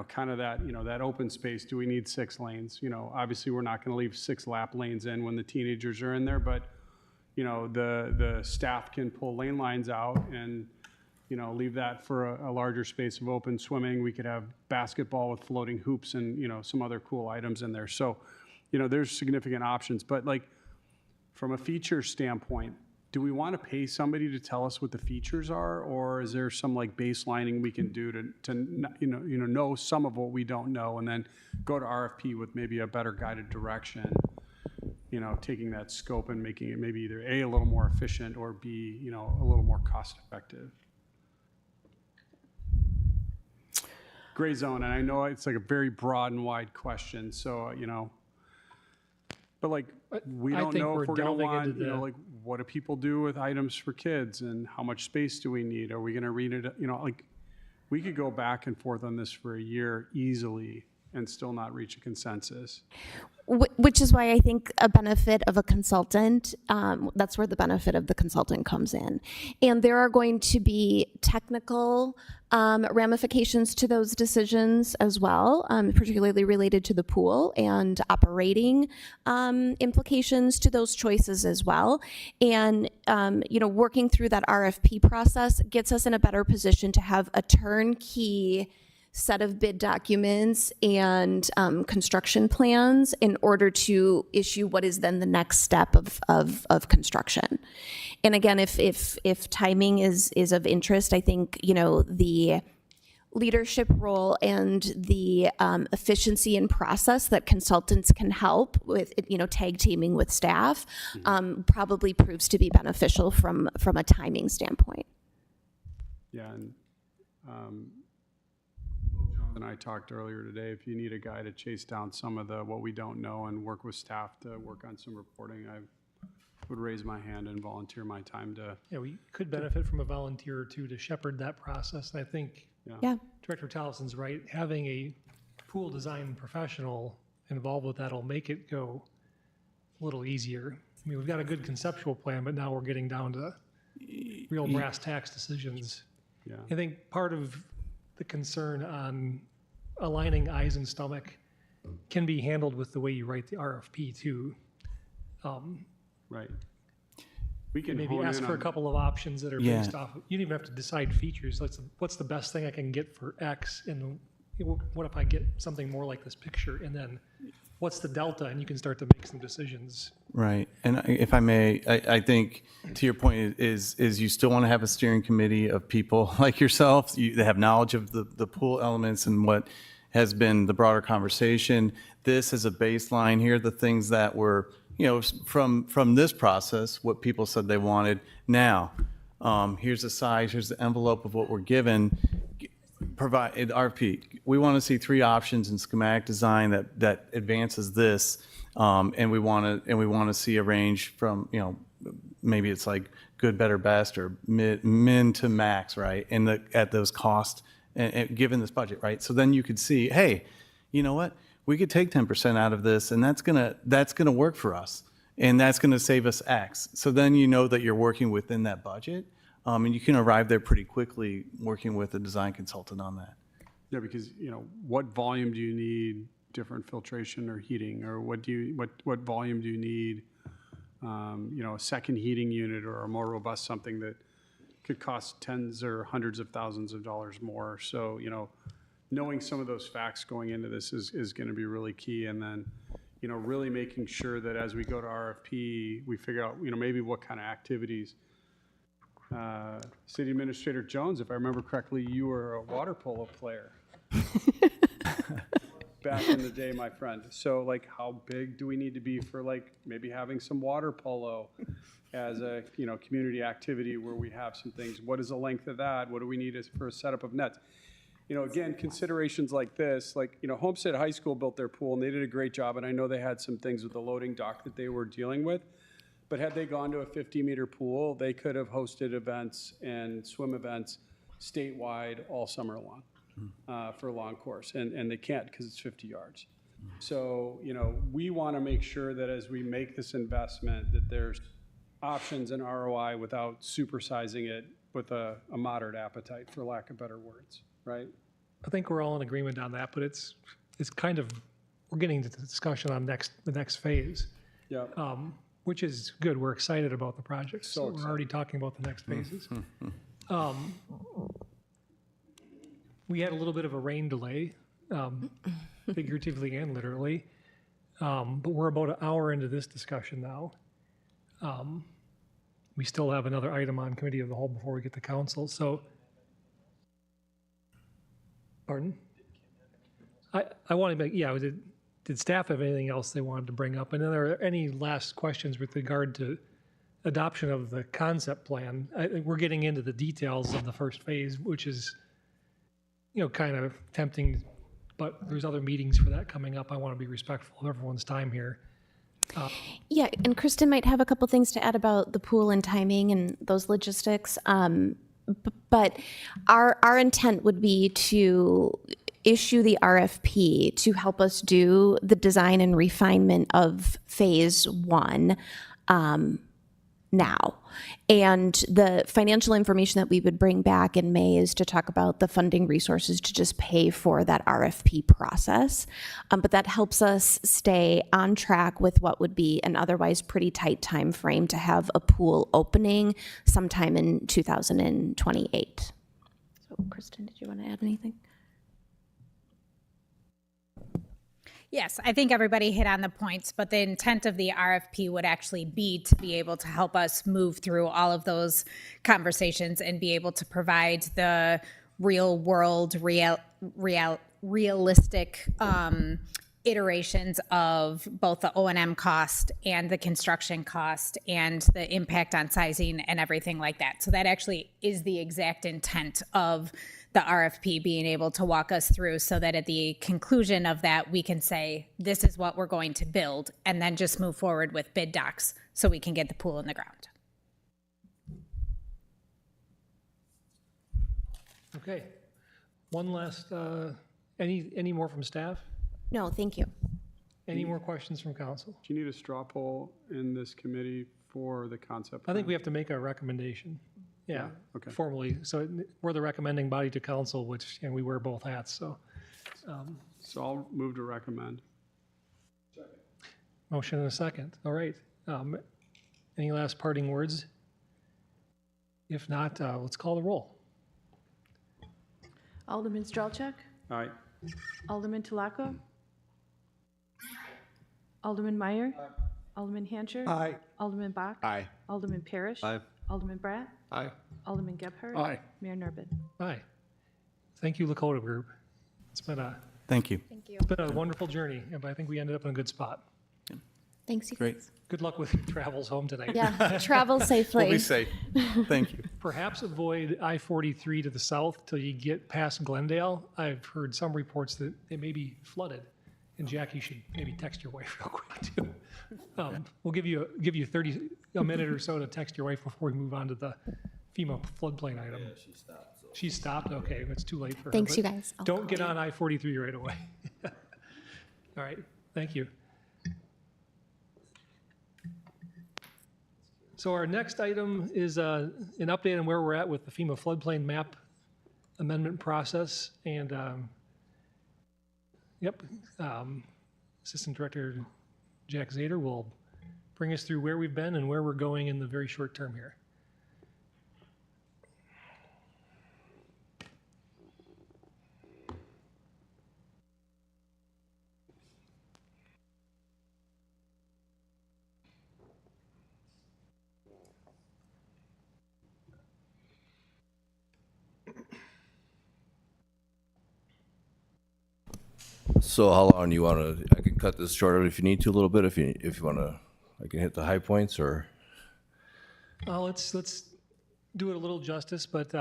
kind of that, that open space. Do we need 6 lanes? Obviously we're not going to leave 6 lap lanes in when the teenagers are in there, but the staff can pull lane lines out and, leave that for a larger space of open swimming. We could have basketball with floating hoops and, some other cool items in there. So, there's significant options. But like from a feature standpoint, do we want to pay somebody to tell us what the features are, or is there some like baselining we can do to know some of what we don't know, and then go to RFP with maybe a better guided direction? Taking that scope and making it maybe either A, a little more efficient, or B, a little more cost effective. Gray zone, and I know it's like a very broad and wide question, so, but like, we don't know if we're gonna want, like, what do people do with items for kids, and how much space do we need? Are we gonna read it, like, we could go back and forth on this for a year easily, and still not reach a consensus. Which is why I think a benefit of a consultant, that's where the benefit of the consultant comes in. And there are going to be technical ramifications to those decisions as well, particularly related to the pool, and operating implications to those choices as well. And, working through that RFP process gets us in a better position to have a turnkey set of bid documents and construction plans in order to issue what is then the next step of construction. And again, if timing is of interest, I think, the leadership role and the efficiency and process that consultants can help with, tag teaming with staff, probably proves to be beneficial from a timing standpoint. Yeah, and and I talked earlier today, if you need a guy to chase down some of what we don't know and work with staff to work on some reporting, I would raise my hand and volunteer my time to. Yeah, we could benefit from a volunteer or two to shepherd that process. And I think Director Tollison's right. Having a pool design professional involved with that will make it go a little easier. I mean, we've got a good conceptual plan, but now we're getting down to real brass tacks decisions. Yeah. I think part of the concern on aligning eyes and stomach can be handled with the way you write the RFP too. Right. We can maybe hone ask in for a on- couple of options that are based off. You don't even have to decide features. What's the best thing I can get for X, and what if I get something more like this picture, and then what's the delta, and you can start to make some decisions. Right. And if I may, I think to your point is you still want to have a steering committee of people like yourself that have knowledge of the pool elements and what has been the broader conversation. This is a baseline. Here are the things that were, from this process, what people said they wanted. Now, here's the size, here's the envelope of what we're given. Provide RFP. We want to see 3 options in schematic design that advances this, and we want to see a range from maybe it's like good, better, best, or min to max, right? And at those costs, and given this budget, right? So then you could see, hey, you know what? We could take 10% out of this, and that's gonna work for us, and that's gonna save us X. So then you know that you're working within that budget. And you can arrive there pretty quickly working with a design consultant on that. Yeah, because, what volume do you need different filtration or heating, or what volume do you need, a second heating unit or a more robust something that could cost tens or hundreds of thousands of dollars more. So, knowing some of those facts going into this is going to be really key. And then, really making sure that as we go to RFP, we figure out, maybe what kind of activities. City Administrator Jones, if I remember correctly, you were a water polo player back in the day, my friend. So, how big do we need to be for, maybe having some water polo as a, community activity where we have some things? What is the length of that? What do we need for a setup of nets? Again, considerations like this, Homestead High School built their pool, and they did a great job, and I know they had some things with the loading dock that they were dealing with. But had they gone to a 50-meter pool, they could have hosted events and swim events statewide all summer long for a long course. And they can't because it's 50 yards. So, we want to make sure that as we make this investment, that there's options and ROI without supersizing it with a moderate appetite, for lack of better words, right? I think we're all in agreement on that, but it's kind of, we're getting to the discussion on the next phase. Yeah. Which is good. We're excited about the project. So we're already talking about the next phases. We had a little bit of a rain delay, figuratively and literally, but we're about an hour into this discussion now. We still have another item on committee of the whole before we get to council. So, pardon? I want to make, did staff have anything else they wanted to bring up? And then are there any last questions with regard to adoption of the concept plan? We're getting into the details of the first phase, which is, kind of tempting, but there's other meetings for that coming up. I want to be respectful of everyone's time here. Yeah, and Kristen might have a couple things to add about the pool and timing and those logistics. But our intent would be to issue the RFP to help us do the design and refinement of phase one now. And the financial information that we would bring back in May is to talk about the funding resources to just pay for that RFP process. But that helps us stay on track with what would be an otherwise pretty tight time frame to have a pool opening sometime in 2028. So Kristen, did you want to add anything? Yes, I think everybody hit on the points, but the intent of the RFP would actually be to be able to help us move through all of those conversations and be able to provide the real world, realistic iterations of both the O&M cost and the construction cost and the impact on sizing and everything like that. So that actually is the exact intent of the RFP, being able to walk us through so that at the conclusion of that, we can say, this is what we're going to build, and then just move forward with bid docs so we can get the pool in the ground. Okay. One last, any more from staff? No, thank you. Any more questions from council? Do you need a straw poll in this committee for the concept? I think we have to make a recommendation. Yeah, okay. formally. So we're the recommending body to council, which, and we wear both hats, so. So I'll move to recommend. Motion and a second. All right. Any last parting words? If not, let's call the roll. Alderman Strelchuk, Aye. Alderman Tulako, Alderman Meyer, Alderman Hancher, Aye. Alderman Bach, Aye. Alderman Parrish, Aye. Alderman Bratt, Aye. Alderman Gebhardt, Aye. Mayor Norbit. Aye. Thank you, Lakota Group. It's been Thank you. a wonderful journey, and I think we ended up in a good spot. Thanks, you Great. guys. Good luck with your travels home tonight. Yeah, travel safely. We'll be safe. Thank you. Perhaps avoid I-43 to the south till you get past Glendale. I've heard some reports that it may be flooded. And Jack, you should maybe text your wife real quick too. We'll give you a minute or so to text your wife before we move on to the FEMA floodplain item. Yeah, she stopped. So. She stopped? Okay, it's too late for her. Thanks, but you guys. Don't get on I-43 right away. All right, thank you. So our next item is an update on where we're at with the FEMA floodplain map amendment process. And Assistant Director Jack Zader will bring us through where we've been and where we're going in the very short term here. So how long do you want to, I can cut this shorter if you need to a little bit, if you want to, I can hit the high points or? Let's do it a little justice, but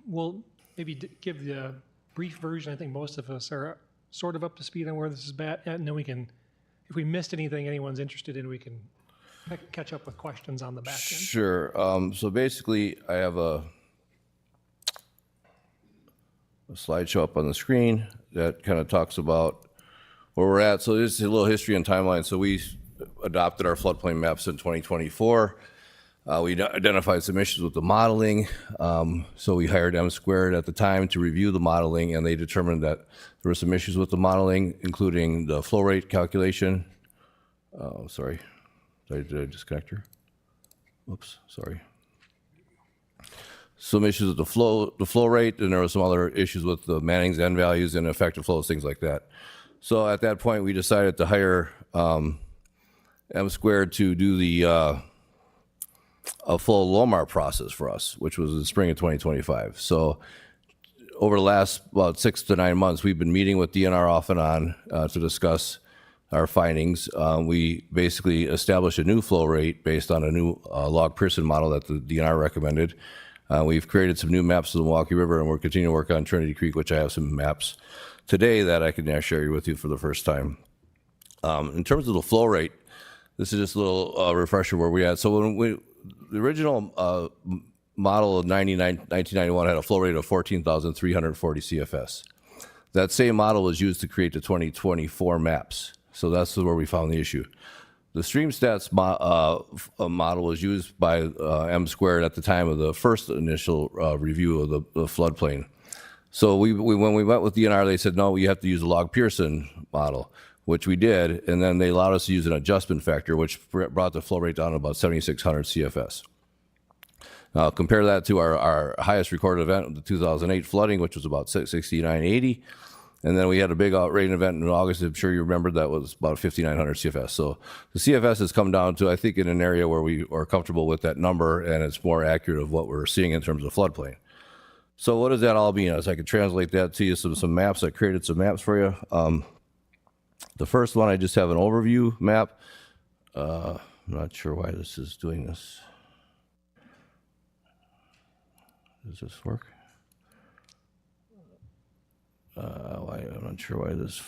we'll maybe give the brief version. I think most of us are sort of up to speed on where this is at, and then we can, if we missed anything anyone's interested in, we can catch up with questions on the back end. Sure. So basically, I have a slideshow up on the screen that kind of talks about where we're at. So this is a little history and timeline. So we adopted our floodplain maps in 2024. We identified some issues with the modeling. So we hired M Squared at the time to review the modeling, and they determined that there were some issues with the modeling, including the flow rate calculation. Sorry, did I disconnect her? Oops, sorry. Some issues with the flow rate, and there were some other issues with the Manning's N values and effective flows, things like that. So at that point, we decided to hire M Squared to do the a full LOMAR process for us, which was in the spring of 2025. So over the last about 6 to 9 months, we've been meeting with DNR off and on to discuss our findings. We basically established a new flow rate based on a new log Pearson model that the DNR recommended. We've created some new maps of the Milwaukee River, and we're continuing to work on Trinity Creek, which I have some maps today that I can now share with you for the first time. In terms of the flow rate, this is just a little refresher where we're at. So when the original model of 1991 had a flow rate of 14,340 CFS. That same model was used to create the 2024 maps. So that's where we found the issue. The StreamStats model was used by M Squared at the time of the first initial review of the floodplain. So when we went with DNR, they said, no, you have to use the log Pearson model, which we did, and then they allowed us to use an adjustment factor, which brought the flow rate down to about 7,600 CFS. Now, compare that to our highest recorded event, the 2008 flooding, which was about 6,980. And then we had a big outrain event in August. I'm sure you remember that was about 5,900 CFS. So the CFS has come down to, I think, in an area where we are comfortable with that number, and it's more accurate of what we're seeing in terms of floodplain. So what does that all mean? As I could translate that to you, some maps. I created some maps for you. The first one, I just have an overview map. I'm not sure why this is doing this. Does this work? I'm not sure why this.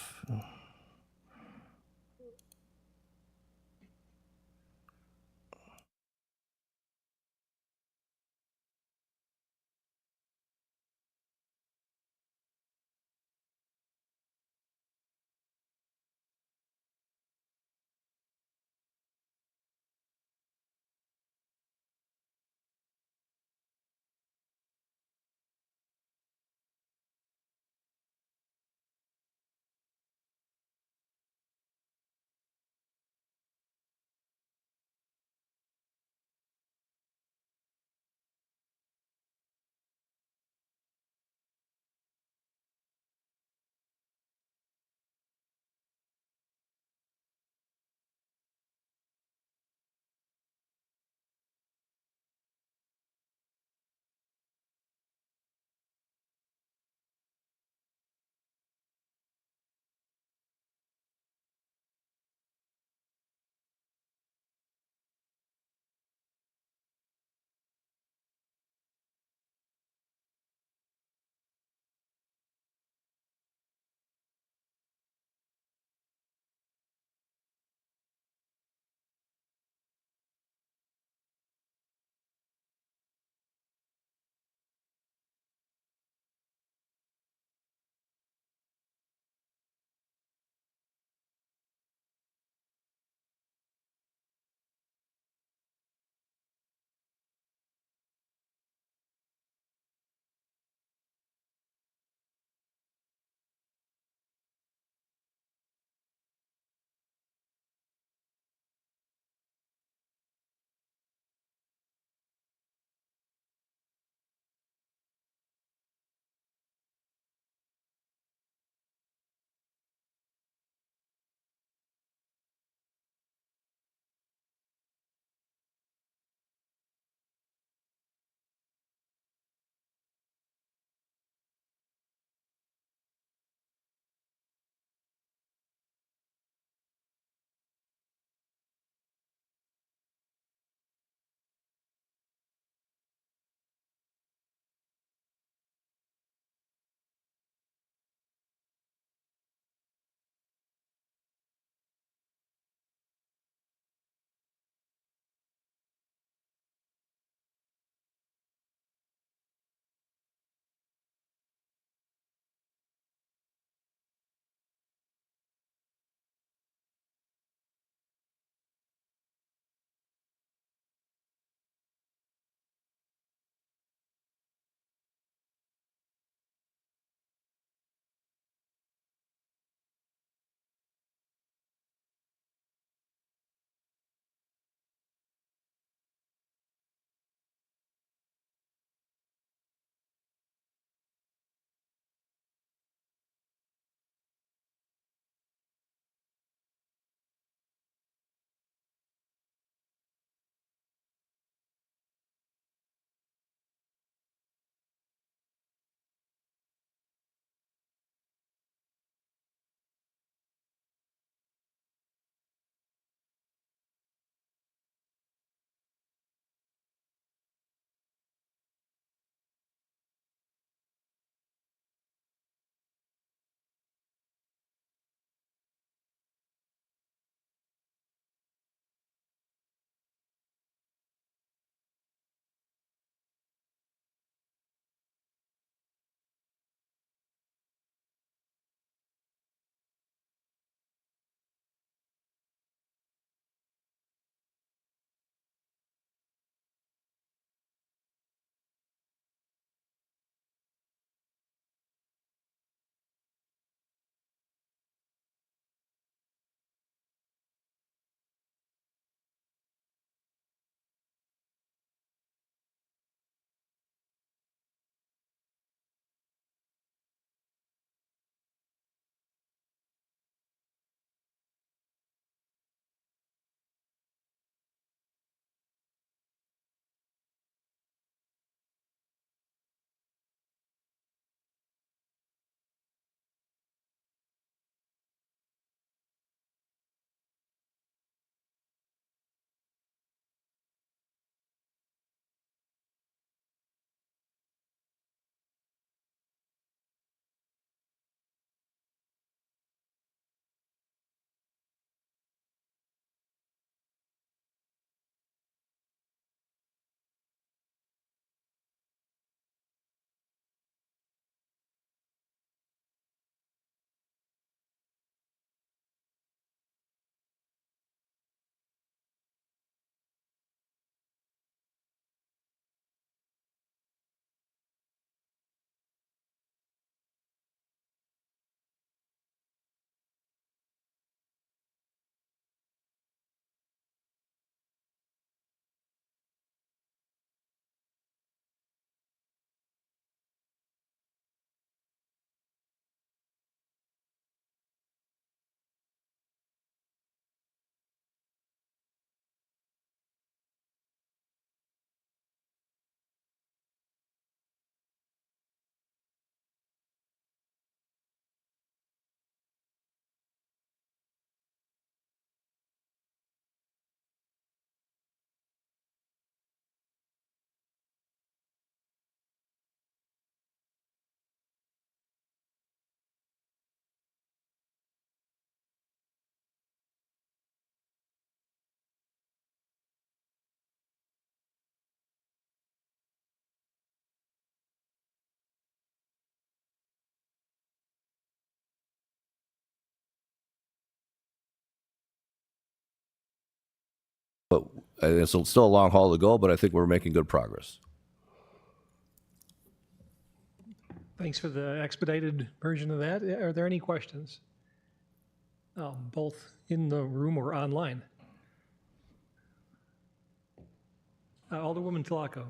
but it's still a long haul to go, but I think we're making good progress. Thanks for the expedited version of that. Are there any questions? Both in the room or online? Alderwoman Tlaco.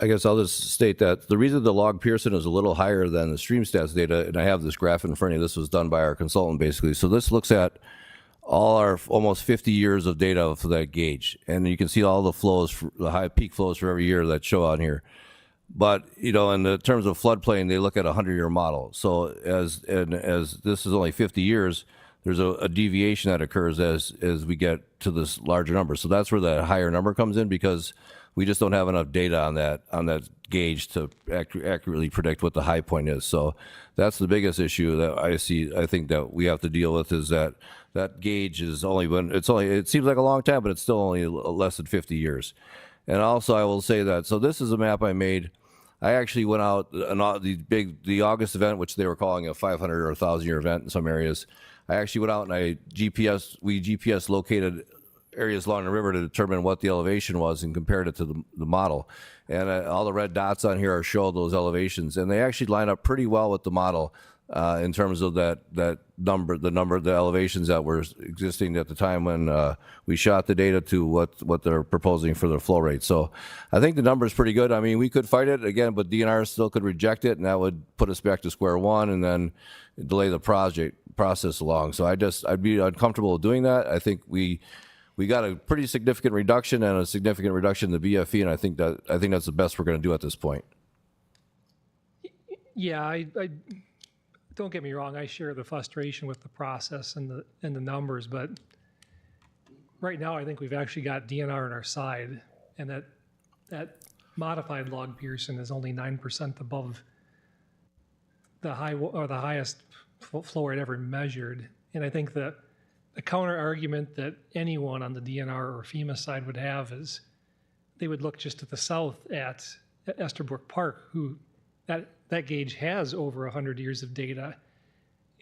I guess I'll just state that the reason the log Pearson is a little higher than the stream stats data, and I have this graph in front of you, this was done by our consultant basically. So this looks at all our almost 50 years of data for that gauge. And you can see all the flows, the high peak flows for every year that show on here. But, you know, in the terms of floodplain, they look at a 100-year model. So as this is only 50 years, there's a deviation that occurs as we get to this larger number. So that's where that higher number comes in, because we just don't have enough data on that gauge to accurately predict what the high point is. So that's the biggest issue that I think that we have to deal with, is that gauge is it seems like a long time, but it's still only less than 50 years. And also I will say that, so this is a map I made. I actually went out the August event, which they were calling a 500 or 1,000-year event in some areas. I actually went out and we GPS located areas along the river to determine what the elevation was and compared it to the model. And all the red dots on here show those elevations, and they actually line up pretty well with the model in terms of the elevations that were existing at the time when we shot the data to what they're proposing for their flow rate. So I think the number is pretty good. I mean, we could fight it again, but DNR still could reject it, and that would put us back to square one and then delay the process along. So I'd be uncomfortable doing that. I think we got a pretty significant reduction and a significant reduction in the BFE, and I think that's the best we're going to do at this point. Yeah, don't get me wrong, I share the frustration with the process and the numbers, but right now I think we've actually got DNR on our side, and that modified log Pearson is only 9% above the highest flow rate ever measured. And I think that the counter argument that anyone on the DNR or FEMA side would have is they would look just to the south at Esterbrook Park, who that gauge has over 100 years of data.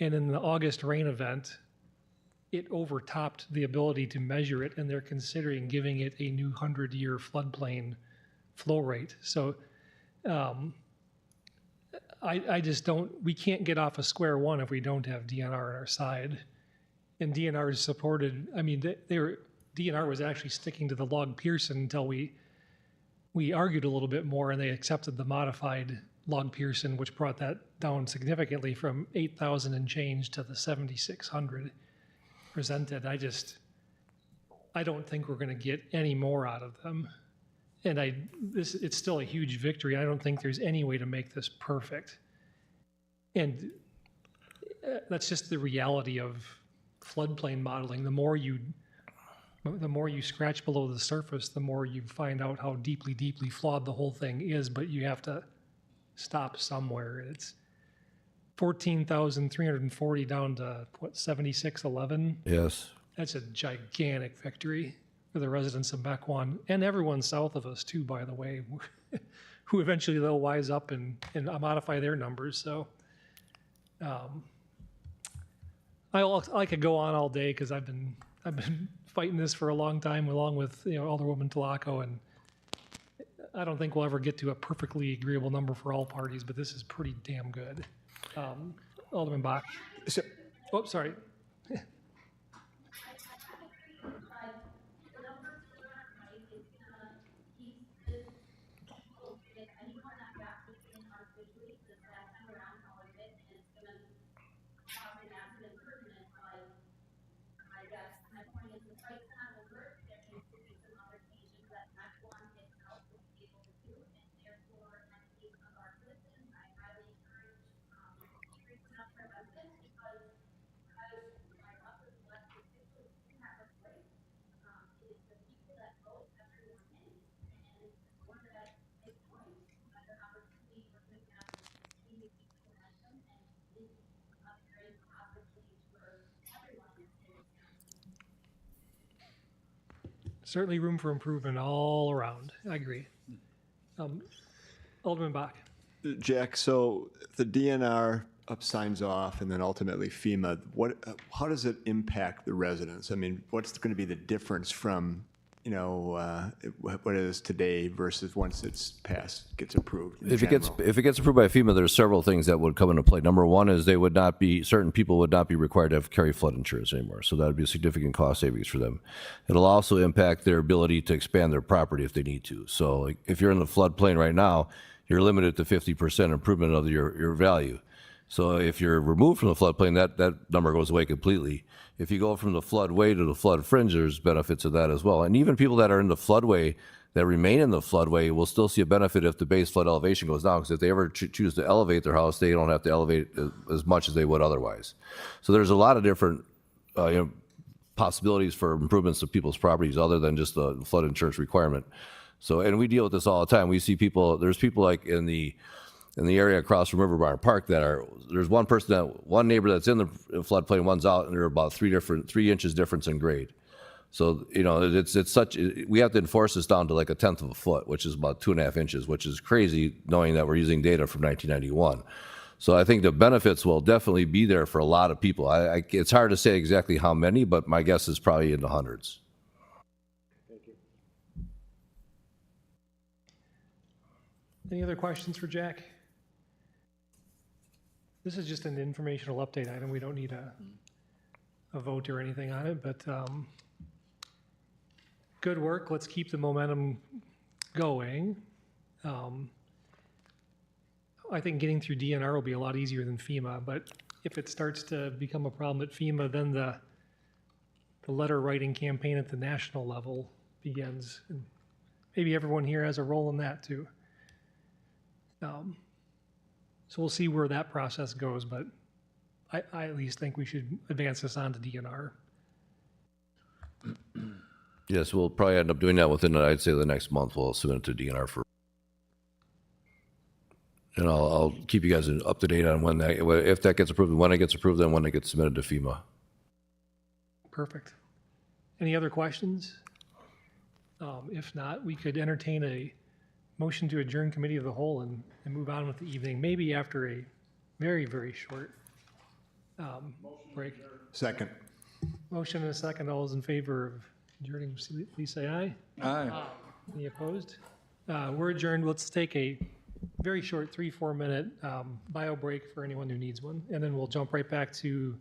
And in the August rain event, it overtopped the ability to measure it, and they're considering giving it a new 100-year floodplain flow rate. So I just don't, we can't get off of square one if we don't have DNR on our side. And DNR is supported, I mean, DNR was actually sticking to the log Pearson until we argued a little bit more, and they accepted the modified log Pearson, which brought that down significantly from 8,000 and change to the 7,600 presented. I don't think we're going to get any more out of them. And it's still a huge victory. I don't think there's any way to make this perfect. And that's just the reality of floodplain modeling. The more you scratch below the surface, the more you find out how deeply, deeply flawed the whole thing is, but you have to stop somewhere. It's 14,340 down to, what, 7,611? Yes. That's a gigantic victory for the residents of Mequon and everyone south of us too, by the way, who eventually they'll wise up and modify their numbers. So I could go on all day because I've been fighting this for a long time, along with Alderwoman Tlaco, and I don't think we'll ever get to a perfectly agreeable number for all parties, but this is pretty damn good. Alderman Bach. Oh, sorry. Certainly room for improvement all around. I agree. Alderman Bach. Jack, so the DNR signs off and then ultimately FEMA, how does it impact the residents? I mean, what's going to be the difference from, what it is today versus once it's passed, gets approved? If it gets approved by FEMA, there's several things that would come into play. Number one is certain people would not be required to carry flood insurance anymore. So that would be a significant cost savings for them. It'll also impact their ability to expand their property if they need to. So like, if you're in the floodplain right now, you're limited to 50% improvement of your value. So if you're removed from the floodplain, that number goes away completely. If you go from the floodway to the flood fringe, there's benefits of that as well. And even people that are in the floodway that remain in the floodway will still see a benefit if the base flood elevation goes down, because if they ever choose to elevate their house, they don't have to elevate as much as they would otherwise. So there's a lot of different possibilities for improvements to people's properties other than just the flood insurance requirement. So, and we deal with this all the time. We see there's people like in the area across from River Barn Park there's one neighbor that's in the floodplain, one's out, and they're about 3 inches difference in grade. So, we have to enforce this down to like 1/10 of a foot, which is about 2.5 inches, which is crazy knowing that we're using data from 1991. So I think the benefits will definitely be there for a lot of people. It's hard to say exactly how many, but my guess is probably in the hundreds. Any other questions for Jack? This is just an informational update item. We don't need a vote or anything on it, but good work. Let's keep the momentum going. I think getting through DNR will be a lot easier than FEMA, but if it starts to become a problem at FEMA, then the letter writing campaign at the national level begins. And maybe everyone here has a role in that too. So we'll see where that process goes, but I at least think we should advance this on to DNR. Yes, we'll probably end up doing that within, I'd say, the next month. We'll submit it to DNR for, and I'll keep you guys up to date on when that, if that gets approved, and when it gets approved, and when it gets submitted to FEMA. Perfect. Any other questions? If not, we could entertain a motion to adjourn committee of the whole and move on with the evening, maybe after a very, very short break. Second. Motion and a second. All those in favor of adjourning, please say aye. Aye. Any opposed? We're adjourned. Let's take a very short 3-4 minute bio break for anyone who needs one, and then we'll jump right back to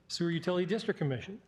Sewer Utility District Commission.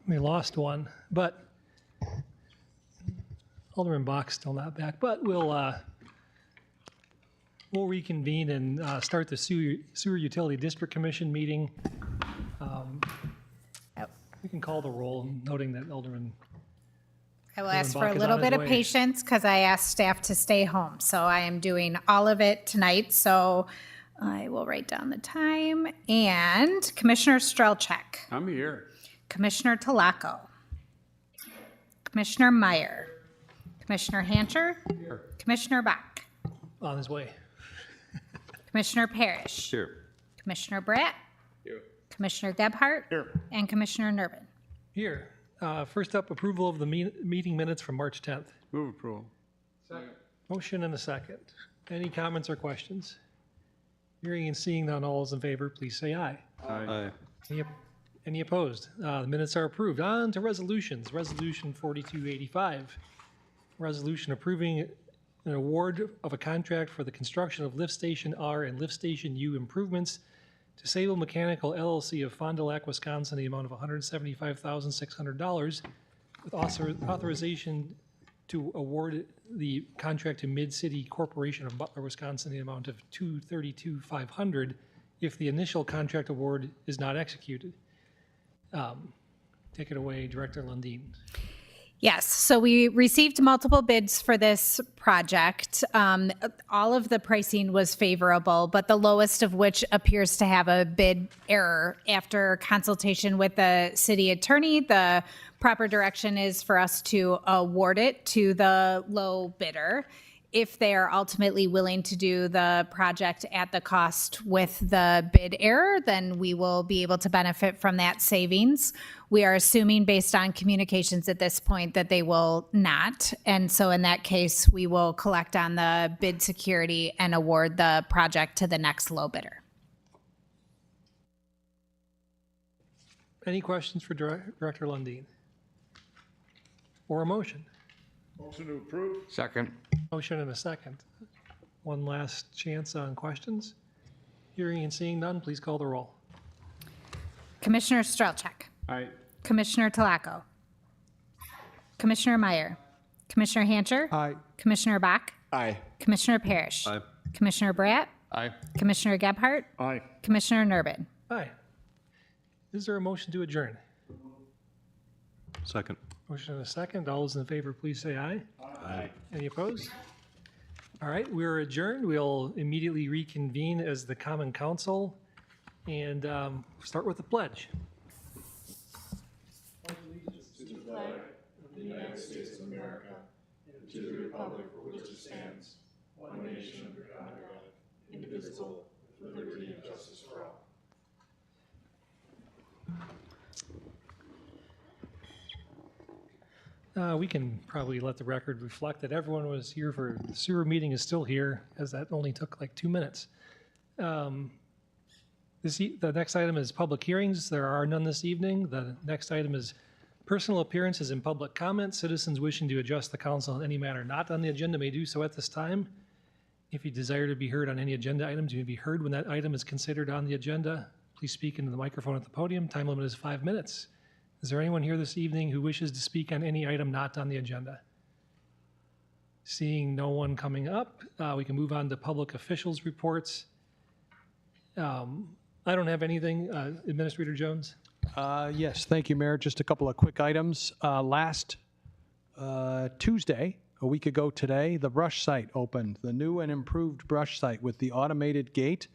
We lost one, but Alderman Bach's still not back. But we'll We'll reconvene and start the Sewer Utility District Commission meeting. We can call the roll, noting that Alderman. I will Alderman ask for Bach a is little on his bit of way. patience because I asked staff to stay home. So I am doing all of it tonight. So I will write down the time. And Commissioner Strelchek, I'm here. Commissioner Talaco, Commissioner Meyer, Commissioner Hancher, Commissioner Bach, On his way. Commissioner Parrish, Here. Commissioner Bratt, Commissioner Gebhardt, and Commissioner Nervin. Here. First up, approval of the meeting minutes from March 10th. Move approval. Motion and a second. Any comments or questions? Hearing and seeing none, all is in favor, please say aye. Aye. Any opposed? The minutes are approved. On to resolutions. Resolution 4285. Resolution approving an award of a contract for the construction of Lift Station R and Lift Station U improvements to Sable Mechanical LLC of Fond du Lac, Wisconsin, the amount of $175,600 with authorization to award the contract to Mid-City Corporation of Butler, Wisconsin, the amount of $232,500 if the initial contract award is not executed. Take it away, Director Lundin. Yes, so we received multiple bids for this project. All of the pricing was favorable, but the lowest of which appears to have a bid error. After consultation with the city attorney, the proper direction is for us to award it to the low bidder. If they are ultimately willing to do the project at the cost with the bid error, then we will be able to benefit from that savings. We are assuming based on communications at this point that they will not. And so in that case, we will collect on the bid security and award the project to the next low bidder. Any questions for Director Lundin? Or a motion? Motion to approve? Second. Motion and a second. One last chance on questions. Hearing and seeing none, please call the roll. Commissioner Strelchek, Aye. Commissioner Talaco, Commissioner Meyer, Commissioner Hancher, Aye. Commissioner Bach, Aye. Commissioner Parrish, Aye. Commissioner Bratt, Aye. Commissioner Gebhardt, Aye. Commissioner Nervin. Aye. Is there a motion to adjourn? Second. Motion and a second. All those in favor, please say aye. Aye. Any opposed? All right, we're adjourned. We'll immediately reconvene as the Common Council and start with the pledge. We can probably let the record reflect that everyone was here for, the sewer meeting is still here, as that only took like 2 minutes. The next item is public hearings. There are none this evening. The next item is personal appearances and public comments. Citizens wishing to address the council on any matter not on the agenda may do so at this time. If you desire to be heard on any agenda items, you may be heard when that item is considered on the agenda. Please speak into the microphone at the podium. Time limit is 5 minutes. Is there anyone here this evening who wishes to speak on any item not on the agenda? Seeing no one coming up, we can move on to public officials' reports. I don't have anything. Administrator Jones? Yes, thank you, Mayor. Just a couple of quick items. Last Tuesday, a week ago today, the brush site opened, the new and improved brush site with the automated gate.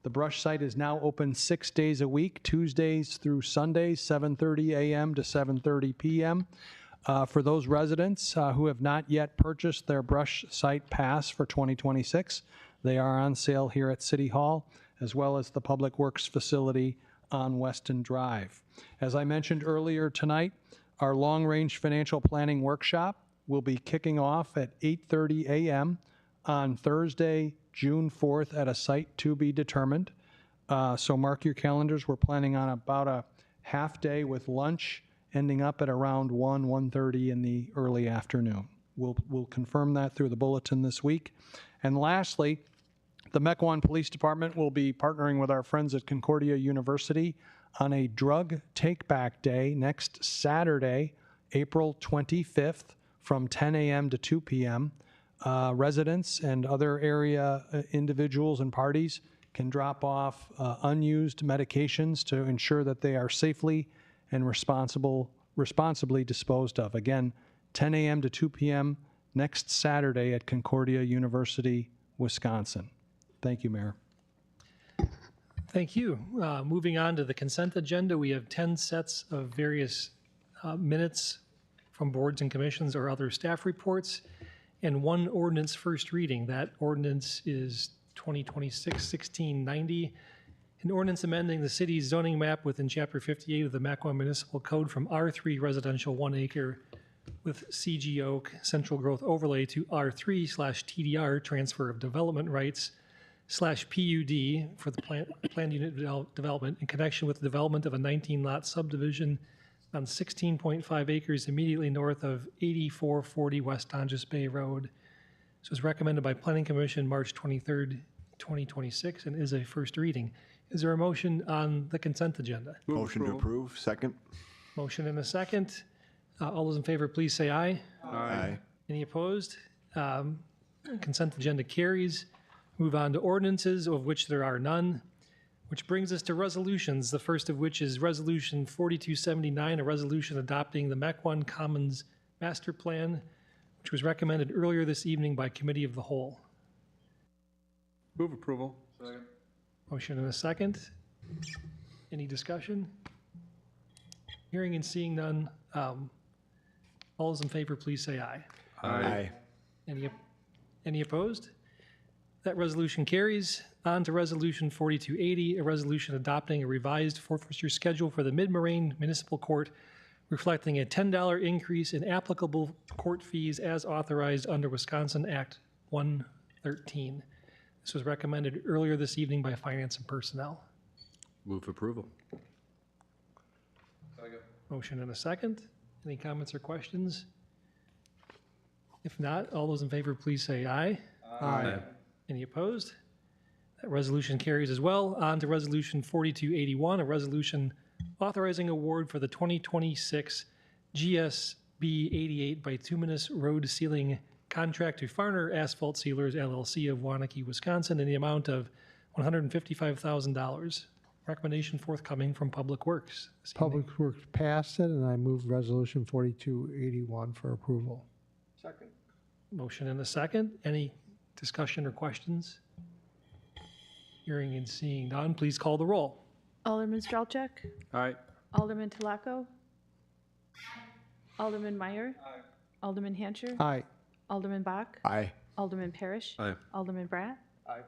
The brush site is now open 6 days a week, Tuesdays through Sundays, 7:30 a.m. to 7:30 p.m. For those residents who have not yet purchased their brush site pass for 2026, they are on sale here at City Hall, as well as the Public Works facility on Weston Drive. As I mentioned earlier tonight, our long-range financial planning workshop will be kicking off at 8:30 a.m. on Thursday, June 4th at a site to be determined. So mark your calendars. We're planning on about a half day with lunch ending up at around 1:30 in the early afternoon. We'll confirm that through the bulletin this week. And lastly, the Mequon Police Department will be partnering with our friends at Concordia University on a drug take-back day next Saturday, April 25th from 10 a.m. to 2 p.m. residents and other area individuals and parties can drop off unused medications to ensure that they are safely and responsibly disposed of. Again, 10 a.m. to 2 p.m. next Saturday at Concordia University, Wisconsin. Thank you, Mayor. Thank you. Moving on to the consent agenda, we have 10 sets of various minutes from boards and commissions or other staff reports, and one ordinance first reading. That ordinance is 2026-1690, an ordinance amending the city's zoning map within Chapter 58 of the Mequon Municipal Code from R3 residential 1 acre with CGO central growth overlay to R3/TDR transfer of development rights /PUD for the planned unit development in connection with the development of a 19-lot subdivision on 16.5 acres immediately north of 8440 West Tonjes Bay Road. This was recommended by Planning Commission March 23rd, 2026, and is a first reading. Is there a motion on the consent agenda? Motion to approve. Second. Motion and a second. All those in favor, please say aye. Aye. Any opposed? Consent agenda carries. Move on to ordinances, of which there are none, which brings us to resolutions, the first of which is Resolution 4279, a resolution adopting the Mequon Commons Master Plan, which was recommended earlier this evening by Committee of the Whole. Move approval. Second. Motion and a second. Any discussion? Hearing and seeing none. All those in favor, please say aye. Aye. Any opposed? That resolution carries. On to Resolution 4280, a resolution adopting a revised forfeiture schedule for the Mid-Moraine Municipal Court, reflecting a $10 increase in applicable court fees as authorized under Wisconsin Act 113. This was recommended earlier this evening by Finance and Personnel. Move approval. Motion and a second. Any comments or questions? If not, all those in favor, please say aye. Aye. Any opposed? That resolution carries as well. On to Resolution 4281, a resolution authorizing award for the 2026 GSB 88 bituminous road sealing contract to Farner Asphalt Sealers LLC of Waunakee, Wisconsin, in the amount of $155,000. Recommendation forthcoming from Public Works. Public Works passed it, and I move Resolution 4281 for approval. Second. Motion and a second. Any discussion or questions? Hearing and seeing none, please call the roll. Alderman Strelchuk, Aye. Alderman Telako, Alderman Meyer, Alderman Hancher, Aye. Alderman Bach, Aye. Alderman Parrish, Aye. Alderman Bratt, Aye.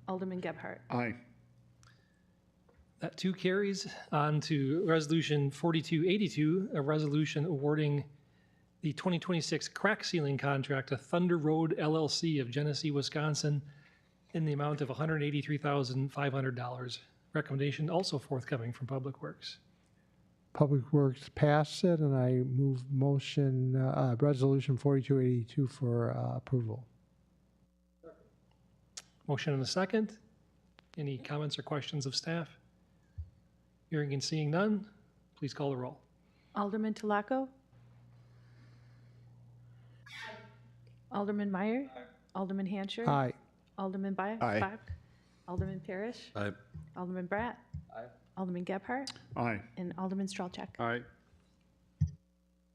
Alderman Gebhardt. Aye. That too carries. On to Resolution 4282, a resolution awarding the 2026 crack sealing contract to Thunder Road LLC of Genesee, Wisconsin, in the amount of $183,500. Recommendation also forthcoming from Public Works. Public Works passed it, and I move Resolution 4282 for approval. Motion and a second. Any comments or questions of staff? Hearing and seeing none, please call the roll. Alderman Telako, Alderman Meyer, Alderman Hancher, Aye. Alderman Bach, Alderman Parrish, Aye. Alderman Bratt, Alderman Gebhardt, Aye. and Alderman Strelchuk. Aye.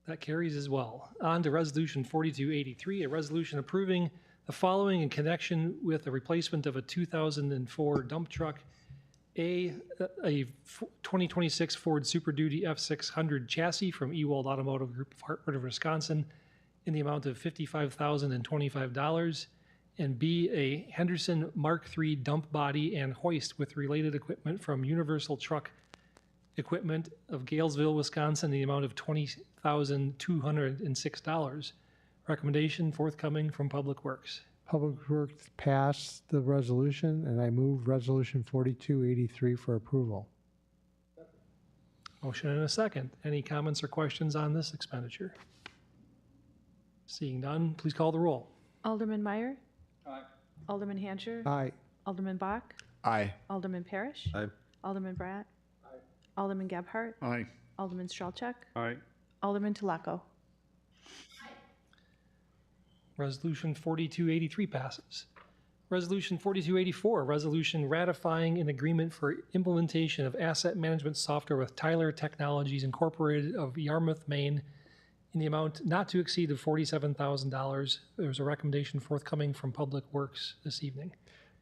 That carries as well. On to Resolution 4283, a resolution approving the following in connection with the replacement of a 2004 dump truck, a 2026 Ford Super Duty F600 chassis from Ewald Automotive Group of Hartford of Wisconsin in the amount of $55,025, and B, a Henderson Mark III dump body and hoist with related equipment from Universal Truck Equipment of Galesville, Wisconsin, in the amount of $20,206. Recommendation forthcoming from Public Works. Public Works passed the resolution, and I move Resolution 4283 for approval. Motion and a second. Any comments or questions on this expenditure? Seeing none, please call the roll. Alderman Meyer, Alderman Hancher, Aye. Alderman Bach, Aye. Alderman Parrish, Aye. Alderman Bratt, Alderman Gebhardt, Aye. Alderman Strelchuk, Aye. Alderman Telako. Resolution 4283 passes. Resolution 4284, a resolution ratifying an agreement for implementation of asset management software with Tyler Technologies Incorporated of Yarmouth, Maine, in the amount not to exceed of $47,000. There's a recommendation forthcoming from Public Works this evening.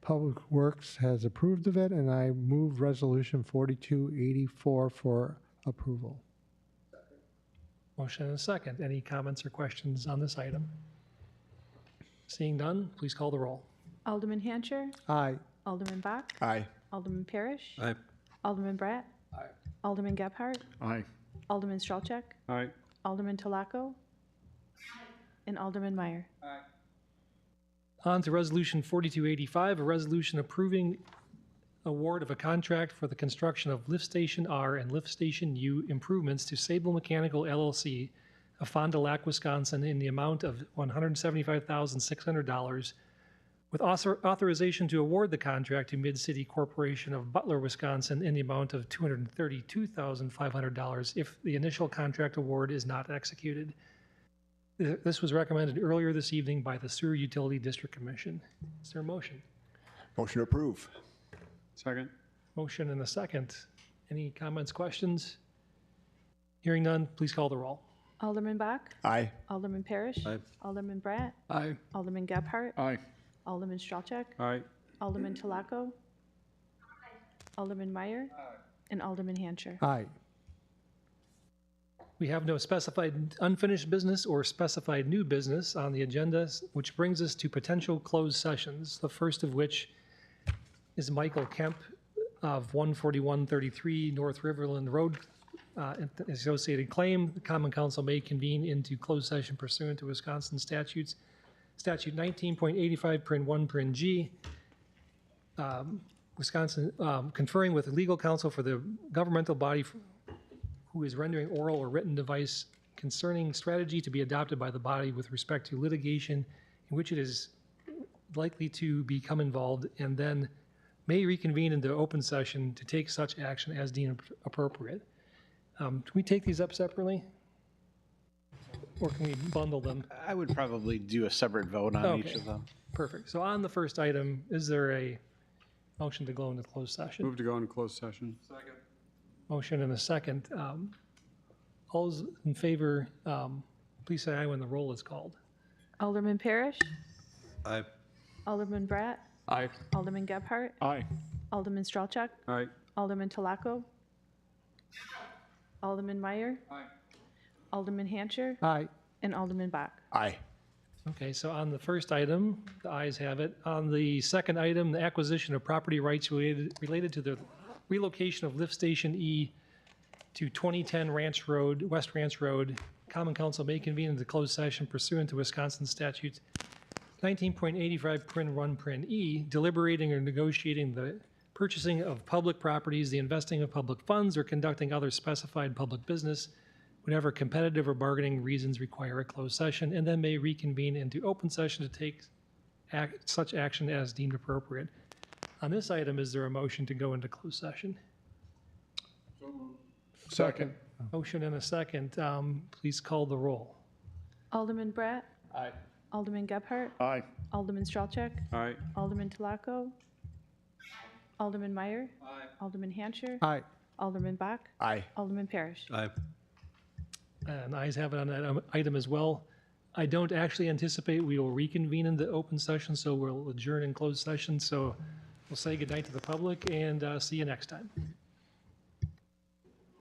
Public Works has approved of it, and I move Resolution 4284 for approval. Motion and a second. Any comments or questions on this item? Seeing none, please call the roll. Alderman Hancher. Aye. Alderman Bach. Aye. Alderman Parrish. Aye. Alderman Bratt. Aye. Alderman Gebhardt. Aye. Alderman Strelchek. Aye. Alderman Talaco. And Alderman Meyer. On to Resolution 4285, a resolution approving award of a contract for the construction of Lift Station R and Lift Station U improvements to Sable Mechanical LLC of Fond du Lac, Wisconsin, in the amount of $175,600, with authorization to award the contract to Mid-City Corporation of Butler, Wisconsin, in the amount of $232,500 if the initial contract award is not executed. This was recommended earlier this evening by the Sewer Utility District Commission. Is there a motion? Motion to approve. Second. Motion and a second. Any comments, questions? Hearing none, please call the roll. Alderman Bach. Aye. Alderman Parrish. Aye. Alderman Bratt. Aye. Alderman Gebhardt. Aye. Alderman Strelchek. Aye. Alderman Talaco. Alderman Meyer. And Alderman Hancher. Aye. We have no specified unfinished business or specified new business on the agenda, which brings us to potential closed sessions, the first of which is Michael Kemp of 14133 North Riverland Road, associated claim. The Common Council may convene into closed session pursuant to Wisconsin statutes, Statute 19.85, Prin 1, Prin G, Wisconsin, conferring with legal counsel for the governmental body who is rendering oral or written advice concerning strategy to be adopted by the body with respect to litigation in which it is likely to become involved, and then may reconvene into open session to take such action as deemed appropriate. Can we take these up separately? Or can we bundle them? I would probably do a separate vote on each Okay. of them. Perfect. So on the first item, is there a motion to go into closed session? Move to go into closed session. Second. Motion and a second. All those in favor, please say aye when the roll is called. Alderman Parrish. Aye. Alderman Bratt. Aye. Alderman Gebhardt. Aye. Alderman Strelchek. Aye. Alderman Talaco. Alderman Meyer. Aye. Alderman Hancher. Aye. And Alderman Bach. Aye. Okay, so on the first item, the ayes have it. On the second item, the acquisition of property rights related to the relocation of Lift Station E to 2010 Ranch Road, West Ranch Road, Common Council may convene into closed session pursuant to Wisconsin statutes 19.85 Prin 1 Prin E, deliberating or negotiating the purchasing of public properties, the investing of public funds, or conducting other specified public business whenever competitive or bargaining reasons require a closed session, and then may reconvene into open session to take such action as deemed appropriate. On this item, is there a motion to go into closed session? Second. Motion and a second. Please call the roll. Alderman Bratt. Aye. Alderman Gebhardt. Aye. Alderman Strelchek. Aye. Alderman Talaco. Alderman Meyer. Aye. Alderman Hancher. Aye. Alderman Bach. Aye. Alderman Parrish. Aye. And ayes have it on that item as well. I don't actually anticipate we will reconvene into open session, so we'll adjourn in closed session. So we'll say goodnight to the public and see you next time.